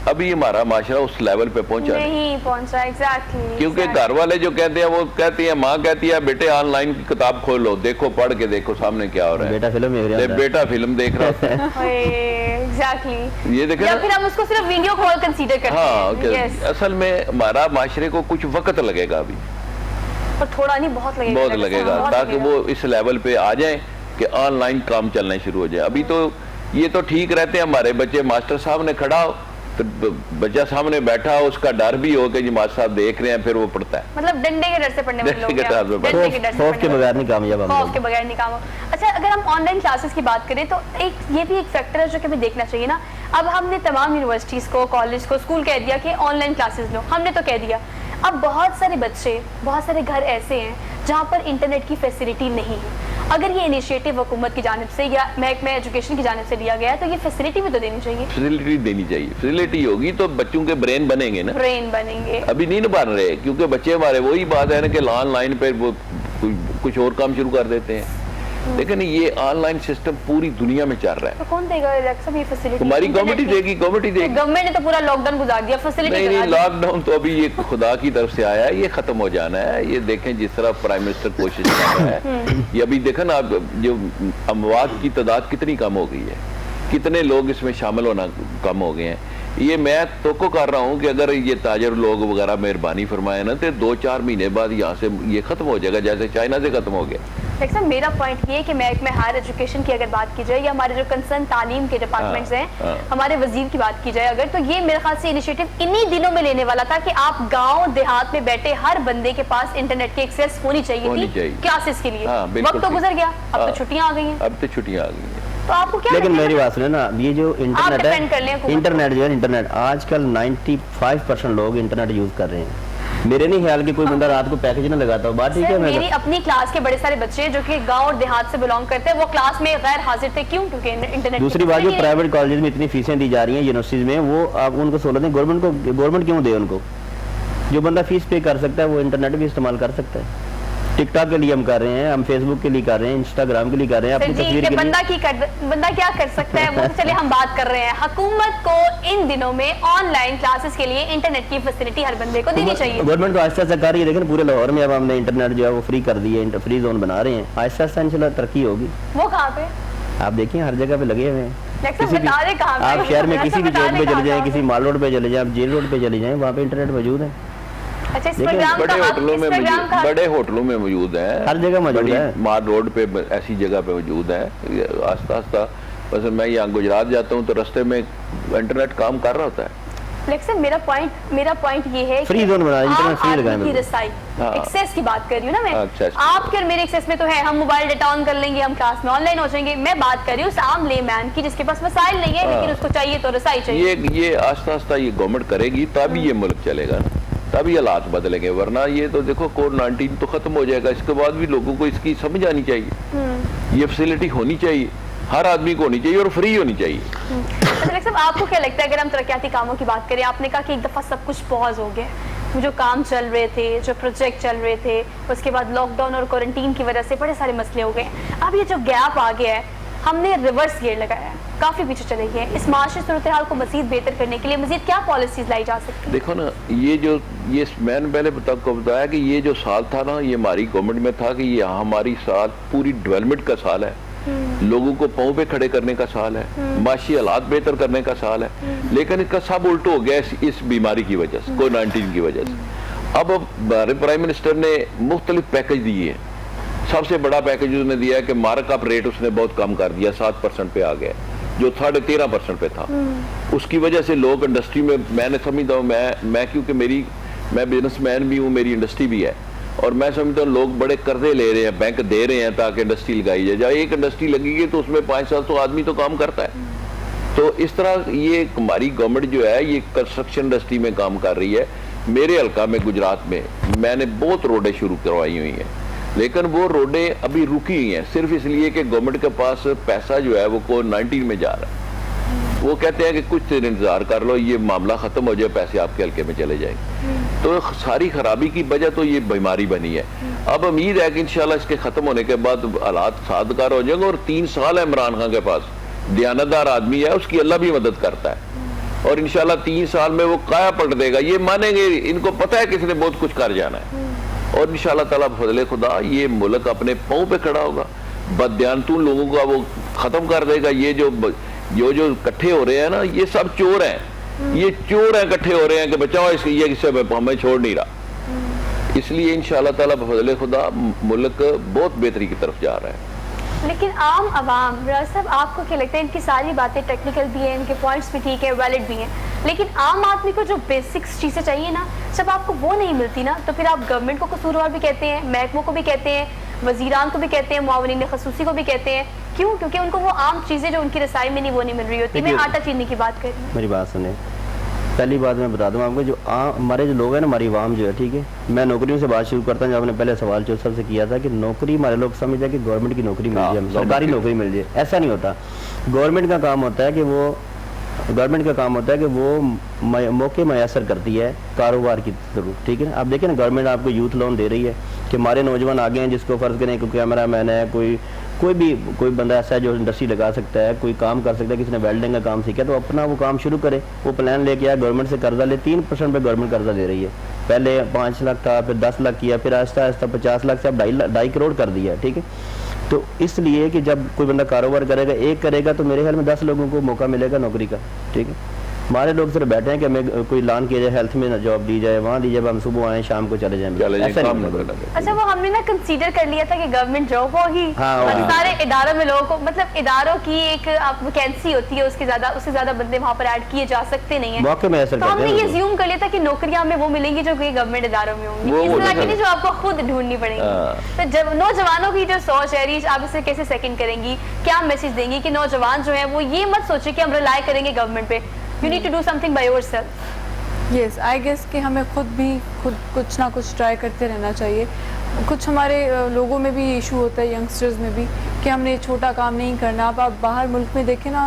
ابھی ہمارا معاشرہ اس لیول پہ پہنچا نہیں پہنچا، ایگزیکٹلی، کیونکہ گھر والے جو کہتے ہیں وہ کہتی ہیں، ماں کہتی ہے بیٹے آن لائن کی کتاب کھولو، دیکھو، پڑھ کے دیکھو سامنے کیا ہو رہا ہے، بیٹا فلم دیکھ رہا ہے، بیٹا فلم دیکھ رہا ہوتا ہے، ایگزیکٹلی، یہ دیکھیں یا پھر ہم اس کو صرف ویڈیو کال کنسیڈر کرتے ہیں. ہاں کہ Yes. اصل میں ہمارا معاشرے کو کچھ وقت لگے گا ابھی، اور تھوڑا نہیں بہت لگے گا، بہت لگے گا، بہت تاکہ لگے گا. وہ اس لیول پہ آ جائیں کہ آن لائن کام چلنا شروع ہو جائے. ابھی تو یہ تو ٹھیک رہتے ہیں ہمارے بچے، ماسٹر صاحب نے کھڑا ہو تو بچہ سامنے بیٹھا ہو، اس کا ڈر بھی ہو کہ جی ماسٹر صاحب دیکھ رہے ہیں، پھر وہ پڑھتا ہے. مطلب ڈنڈے کے ڈر سے پڑھنے والے لوگ ڈنڈے کے ڈر سے ڈنڈے کے ڈر سے خوف کے پڑھنے بغیر نہیں کامیاب ہم خوف لوگ. کے بغیر نہیں کام ہو. اچھا، اگر ہم آن لائن کلاسز کی بات کریں تو یہ بھی ایک فیکٹر ہے جو کہ ہمیں دیکھنا چاہیے نا. اب ہم نے تمام یونیورسٹیز کو، کالج کو، اسکول کہہ دیا کہ آن لائن کلاسز لو، ہم نے تو کہہ دیا. اب بہت سارے بچے، بہت سارے گھر ایسے ہیں جہاں پر انٹرنیٹ کی فیسلٹی نہیں ہے. اگر یہ انیشیٹو حکومت کی جانب سے یا محکمہ ایجوکیشن کی جانب سے لیا گیا ہے تو یہ فیسلٹی بھی تو دینی چاہیے. فیسلٹی دینی چاہیے، فیسلٹی ہوگی تو بچوں کے برین بنیں گے نا. برین بنیں گے. ابھی نہیں بن رہے کیونکہ بچے ہمارے وہی بات ہے نا کہ آن لائن پہ وہ کچھ اور کام شروع کر دیتے ہیں. لیکن یہ آن لائن سسٹم پوری دنیا میں چل رہا ہے. تو کون دے گا یہ فیسلٹی؟ ہماری گورنمنٹ ہی دے گی، گورنمنٹ ہی دے گی. گورنمنٹ نے تو پورا لاک ڈاؤن گزار دیا، فیسلٹی نہیں، لاک ڈاؤن تو ابھی یہ خدا کی طرف سے آیا ہے، یہ ختم ہو جانا ہے. یہ دیکھیں جس طرح پرائم منسٹر کوشش کر رہا ہے، یہ ابھی دیکھیں نا جو اموات کی تعداد کتنی کم ہو گئی ہے، کتنے لوگ اس میں شامل ہونا کم ہو گئے ہیں. یہ میں توقع کر رہا ہوں کہ اگر یہ تاجر لوگ وغیرہ مہربانی فرمائے نا تو 2-4 مہینے بعد یہاں سے یہ ختم ہو جائے گا جیسے چائنا سے ختم ہو گیا. لیکن میرا پوائنٹ یہ ہے کہ محکمہ ہائر ایجوکیشن کی اگر بات کی جائے یا ہمارے جو کنسرن تعلیم کے ڈپارٹمنٹس ہیں، ہمارے وزیر کی بات کی جائے اگر، تو یہ میرے خیال سے انیشیٹو انہی دنوں میں لینے والا تھا کہ آپ گاؤں دیہات میں بیٹھے ہر بندے کے پاس انٹرنیٹ کی ایکسیس ہونی چاہیے تھی کلاسز کے لیے. وقت تو گزر گیا، اب تو چھٹیاں آ گئی ہیں. اب تو چھٹیاں آ گئی ہیں. تو آپ کو کیا لیکن میری بات سنیں نا، یہ جو انٹرنیٹ depend کر لیں ہے، حکومت انٹرنیٹ جو ہے، انٹرنیٹ آج کل 95% لوگ انٹرنیٹ یوز کر رہے ہیں. میرے نہیں خیال کہ کوئی بندہ رات کو پیکج نہ لگاتا ہو. بات ٹھیک ہے. میری اپنی کلاس کے بڑے سارے بچے جو کہ گاؤں اور دیہات سے بلانگ کرتے ہیں وہ کلاس میں غیر حاضر تھے. کیوں؟ کیونکہ انٹرنیٹ. دوسری بات، جو پرائیویٹ کالجز میں اتنی فیسیں دی جا رہی ہیں یونیورسٹیز میں، وہ آپ ان کو سہولتیں گورنمنٹ کیوں دے؟ ان کو جو بندہ فیس پے کر سکتا ہے وہ انٹرنیٹ بھی استعمال کر سکتا ہے. ٹک ٹاک کے لیے ہم کر رہے ہیں، ہم فیس بک کے لیے کر رہے ہیں، انسٹاگرام کے لیے کر رہے ہیں، اپنی تصویر کے لیے. بندہ کیا کر سکتا ہے وہ تو چلے ہم بات کر رہے ہیں. حکومت کو ان دنوں میں آن لائن کلاسز کے لیے انٹرنیٹ کی فیسلٹی ہر بندے کو دینی چاہیے. گورنمنٹ تو آہستہ آہستہ کر رہی ہے. دیکھیں پورے لاہور میں اب ہم نے انٹرنیٹ جو ہے وہ فری کر دی ہے، فری زون بنا رہے ہیں. آہستہ آہستہ انشاءاللہ ترقی ہوگی. وہ کہاں پہ؟ آپ دیکھیں ہر جگہ پہ لگے ہوئے ہیں. آپ شہر میں کسی بھی چوک پہ چلے جائیں، کسی مال روڈ پہ چلے جائیں، آپ جیل روڈ پہ چلے جائیں، وہاں پہ انٹرنیٹ موجود ہے. بڑے ہوٹلوں میں موجود ہیں، ہر جگہ موجود ہے. مال روڈ پہ ایسی جگہ پہ موجود ہے. آہستہ آہستہ بس میں یہاں گجرات جاتا ہوں تو رستے میں انٹرنیٹ کام کر رہا ہوتا ہے. لیکن میرا پوائنٹ یہ ہے فری زون بنا انٹرنیٹ فری لگائیں. کی رسائی ایکسیس کی بات کر رہی ہوں نا میں. آپ کے اور میرے ایکسیس میں تو ہے، ہم موبائل ڈیٹا آن کر لیں گے، ہم کلاس میں آن لائن ہو جائیں گے. میں بات کر رہی ہوں اس عام لے مین کی جس کے پاس وسائل نہیں ہے لیکن اس کو چاہیے تو رسائی چاہیے. یہ آہستہ آہستہ یہ گورنمنٹ کرے گی تبھی یہ ملک چلے گا، تبھی حالات بدلیں گے. ورنہ یہ تو دیکھو کووڈ-19 تو ختم ہو جائے گا، اس کے بعد بھی لوگوں کو اس کی سمجھ آنی چاہیے. یہ فیسلٹی ہونی چاہیے، ہر آدمی کو ہونی چاہیے اور فری ہونی چاہیے. صاحب آپ کو کیا لگتا ہے اگر ہم ترقیاتی کاموں کی بات کریں، آپ نے کہا کہ ایک دفعہ سب کچھ پاز ہو گیا، جو کام چل رہے تھے، جو پروجیکٹ چل رہے تھے، اس کے بعد لاک ڈاؤن اور کوارنٹین کی وجہ سے بڑے سارے مسئلے ہو گئے. اب یہ جو گیپ آ گیا ہے، ہم نے ریورس گیئر لگایا ہے، کافی پیچھے چلے گئے ہیں. اس معاشی صورتحال کو مزید بہتر کرنے کے لیے مزید کیا پالیسیز لائی جا سکتی ہیں؟ دیکھو نا، یہ میں نے پہلے بتایا کہ یہ جو سال تھا نا، یہ ہماری گورنمنٹ میں تھا کہ یہ ہماری سال پوری ڈیولپمنٹ کا سال ہے، لوگوں کو پاؤں پہ کھڑے کرنے کا سال ہے، معاشی حالات بہتر کرنے کا سال ہے. لیکن اس کا سب الٹ ہو گیا اس بیماری کی وجہ سے، کووڈ-19 کی وجہ سے. اب ہمارے پرائم منسٹر نے مختلف پیکج دیے ہیں. سب سے بڑا پیکج اس نے دیا ہے کہ مارک اپ ریٹ اس نے بہت کم کر دیا، 7% پہ آ گیا جو 13.5% پہ تھا. اس کی وجہ سے لوگ انڈسٹری میں نے سمجھتا ہوں، میں کیونکہ میں بزنس مین بھی ہوں، میری انڈسٹری بھی ہے، اور میں سمجھتا ہوں لوگ بڑے قرضے لے رہے ہیں، بینک دے رہے ہیں تاکہ انڈسٹری لگائی جائے. جب ایک انڈسٹری لگے گی تو اس میں 500-700 آدمی تو کام کرتا ہے. تو اس طرح یہ ہماری گورنمنٹ جو ہے یہ کنسٹرکشن انڈسٹری میں کام کر رہی ہے. میرے حلقہ میں گجرات میں نے بہت روڈیں شروع کروائی ہوئی ہیں، لیکن وہ روڈیں ابھی رکی ہوئی ہیں صرف اس لیے کہ گورنمنٹ کے پاس پیسہ جو ہے وہ کووڈ-19 میں جا رہا ہے. وہ کہتے ہیں کہ کچھ دیر انتظار کر لو, یہ معاملہ ختم ہو جائے, پیسے آپ کے حلقے میں چلے جائیں گے. تو ساری خرابی کی وجہ تو یہ بیماری بنی ہے. اب امید ہے کہ انشاءاللہ اس کے ختم ہونے کے بعد حالات سازگار ہو جائیں گے. اور 3 سال ہے عمران خان کے پاس, دیانتدار آدمی ہے, اس کی اللہ بھی مدد کرتا ہے, اور انشاءاللہ 3 سال میں وہ قایا پلٹ دے گا. یہ مانیں گے, ان کو پتہ ہے کس نے بہت کچھ کر جانا ہے, اور انشاءاللہ تعالیٰ بفضل خدا یہ ملک اپنے پاؤں پہ کھڑا ہوگا. بددیانتوں لوگوں کا وہ ختم کر دے گا. یہ جو اکٹھے ہو رہے ہیں نا, یہ سب چور ہیں, یہ چور ہیں اکٹھے ہو رہے ہیں کہ بچاؤ اس یہ کس سے ہمیں چھوڑ نہیں رہا. اس لیے انشاءاللہ تعالیٰ بفضل خدا ملک بہت بہتری کی طرف جا رہا ہے. لیکن عام عوام, راز صاحب آپ کو کیا لگتا ہے, ان کی ساری باتیں ٹیکنیکل بھی ہیں, ان کے پوائنٹس بھی ٹھیک ہے, ویلڈ بھی ہیں, لیکن عام آدمی کو جو بیسکس چیزیں چاہیے نا, جب آپ کو وہ نہیں ملتی نا, تو پھر آپ گورنمنٹ کو قصوروار بھی کہتے ہیں, محکموں کو بھی کہتے ہیں, وزیران کو بھی کہتے ہیں, معاونین خصوصی کو بھی کہتے ہیں. کیوں؟ کیونکہ ان کو وہ عام چیزیں جو ان کی رسائی میں نہیں, وہ نہیں مل رہی ہوتی. میں آٹا چینی کی بات کر رہی ہوں. میری بات سنیں, پہلی بات میں بتا دوں آپ کو, جو ہمارے جو لوگ ہیں نا, ہماری عوام جو ہے, ٹھیک ہے, میں نوکریوں سے بات شروع کرتا ہوں. جو آپ نے پہلے سوال چوسر سے کیا تھا کہ نوکری, ہمارے لوگ سمجھتے ہیں کہ گورنمنٹ کی نوکری مل جائے, سرکاری نوکری مل جائے. ایسا نہیں ہوتا. گورنمنٹ کا کام ہوتا ہے کہ وہ موقع میسر کرتی ہے کاروبار کی ضرورت, ٹھیک ہے. آپ دیکھیں نا, گورنمنٹ آپ کو یوتھ لون دے رہی ہے کہ ہمارے نوجوان آگے ہیں, جس کو فرض کریں کوئی کیمرہ مین ہے, کوئی بندہ ایسا ہے جو انڈسٹری لگا سکتا ہے, کوئی کام کر سکتا ہے, کسی نے ویلڈنگ کا کام سیکھا, تو اپنا وہ کام شروع کرے. وہ پلان لے کے آیا, گورنمنٹ سے قرضہ لے, 3% پہ گورنمنٹ قرضہ دے رہی ہے. پہلے 5 لاکھ تھا, پھر 10 لاکھ کیا, پھر آہستہ آہستہ 50 لاکھ سے اب 2.5 کروڑ کر دیا, ٹھیک ہے. تو اس لیے کہ جب کوئی بندہ کاروبار کرے گا, ایک کرے گا, تو میرے خیال میں 10 لوگوں کو موقع ملے گا نوکری کا, ٹھیک ہے. ہمارے لوگ صرف بیٹھے ہیں کہ ہمیں کوئی اعلان کیا جائے, ہیلتھ میں جاب دی جائے, وہاں دی جائے, ہم صبح آئیں شام کو چلے جائیں. اچھا, وہ ہم نے نا کنسیڈر کر لیا تھا کہ گورنمنٹ جاب ہوگی, اور سارے اداروں میں لوگوں کو, مطلب اداروں کی ایک ویکینسی ہوتی ہے, اس سے زیادہ بندے وہاں پر ایڈ کیے جا سکتے نہیں ہیں. تو ہم نے یہ زیوم کر لیا تھا کہ نوکریاں ہمیں وہ ملیں گی جو کہ گورنمنٹ اداروں میں ہوں گی, اس طرح کی نہیں جو آپ کو خود ڈھونڈنی پڑیں گی. تو جب نوجوانوں کی جو سوچ ہے, ریچ, آپ اسے کیسے سیکنڈ کریں گی, کیا میسج دیں گی کہ نوجوان جو ہیں وہ یہ مت سوچے کہ ہم ریلائی کریں گے گورنمنٹ پہ. You need to do something by yourself. Yes, I guess کہ ہمیں خود کچھ نہ کچھ ٹرائی کرتے رہنا چاہیے. کچھ ہمارے لوگوں میں بھی ایشو ہوتا ہے, ینگسٹرز میں بھی, کہ ہم نے چھوٹا کام نہیں کرنا. اب آپ باہر ملک میں دیکھیں نا,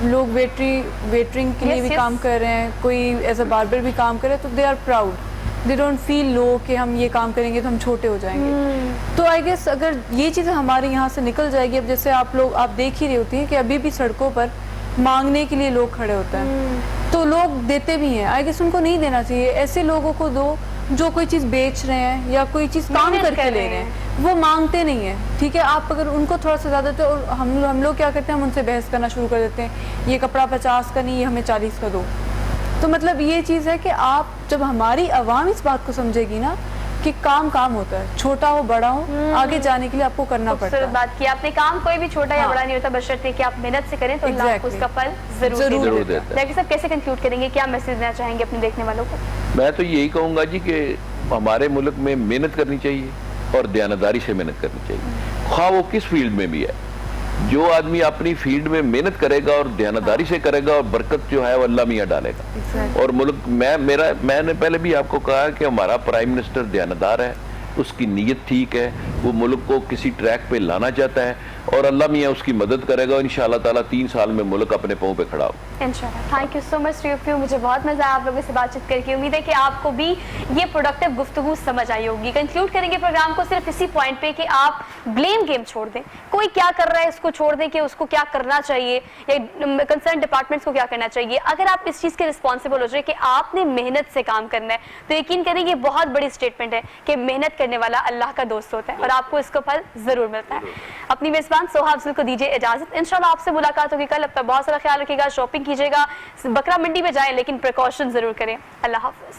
لوگ ویٹرنگ کے لیے بھی کام کر رہے ہیں, کوئی ایز اے باربر بھی کام کر رہے ہیں, تو they are proud, they don't feel love کہ ہم یہ کام کریں گے تو ہم چھوٹے ہو جائیں گے. تو آئی گیس اگر یہ چیزیں ہمارے یہاں سے نکل جائے گی, اب جیسے آپ دیکھ ہی رہی ہوتی ہیں کہ ابھی بھی سڑکوں پر مانگنے کے لیے لوگ کھڑے ہوتے ہیں, تو لوگ دیتے بھی ہیں. آئی گیس ان کو نہیں دینا چاہیے. ایسے لوگوں کو دو جو کوئی چیز بیچ رہے ہیں یا کوئی چیز کام کر کے لے رہے ہیں, وہ مانگتے نہیں ہیں, ٹھیک ہے. آپ اگر ان کو تھوڑا سا زیادہ, تو ہم لوگ کیا کرتے ہیں, ہم ان سے بحث کرنا شروع کر دیتے ہیں, یہ کپڑا 50 کا نہیں, یہ ہمیں 40 کا دو. تو مطلب یہ چیز ہے کہ آپ جب ہماری عوام اس بات کو سمجھے گی نا کہ کام ہوتا ہے, چھوٹا ہو بڑا ہو, آگے جانے کے لیے آپ کو کرنا پڑتا ہے. بات کی آپ نے, کام کوئی بھی چھوٹا یا بڑا نہیں ہوتا, بشرطے کہ آپ محنت سے کریں تو اللہ آپ کو اس کا پھل ضرور دیتا ہے. ڈاکٹر صاحب کیسے کنکلوڈ کریں گے, کیا میسج دینا چاہیں گے اپنے دیکھنے والوں کو؟ میں تو یہی کہوں گا جی کہ ہمارے ملک میں محنت کرنی چاہیے اور دیانتداری سے محنت کرنی چاہیے, خواہ وہ کس فیلڈ میں بھی ہے. جو آدمی اپنی فیلڈ میں محنت کرے گا اور دیانتداری سے کرے گا, اور برکت جو ہے وہ اللہ میاں ڈالے گا. اور ملک میں نے پہلے بھی آپ کو کہا کہ ہمارا پرائم منسٹر دیانتدار ہے, اس کی نیت ٹھیک ہے, وہ ملک کو کسی ٹریک پہ لانا چاہتا ہے, اور اللہ میاں اس کی مدد کرے گا. انشاءاللہ تعالیٰ 3 سال میں ملک اپنے پاؤں پہ کھڑا ہو. انشاءاللہ. Thank you so much to you. مجھے بہت مزہ آیا آپ لوگوں سے بات چیت کر کے. امید ہے کہ آپ کو بھی یہ پروڈکٹیو گفتگو سمجھ آئی ہوگی. کنکلوڈ کریں گے پروگرام کو صرف اسی پوائنٹ پہ کہ آپ بلیم گیم چھوڑ دیں. کوئی کیا کر رہا ہے اس کو چھوڑ دیں کہ اس کو کیا کرنا چاہیے, یا کنسرن ڈپارٹمنٹس کو کیا کرنا چاہیے. اگر آپ اس چیز کے رسپانسبل ہو جائے کہ آپ نے محنت سے کام کرنا ہے, تو یقین کریں یہ بہت بڑی اسٹیٹمنٹ ہے کہ محنت کرنے والا اللہ کا دوست ہوتا ہے, اور آپ کو اس کا پھل ضرور ملتا ہے. اپنی میزبان سوہا افضل کو دیجیے اجازت. انشاءاللہ آپ سے ملاقات ہوگی کل. اب تک بہت سارا خیال رکھیے گا, شاپنگ کیجیے گا, بکرا منڈی میں جائیں لیکن پریکاشن ضرور کریں. اللہ حافظ.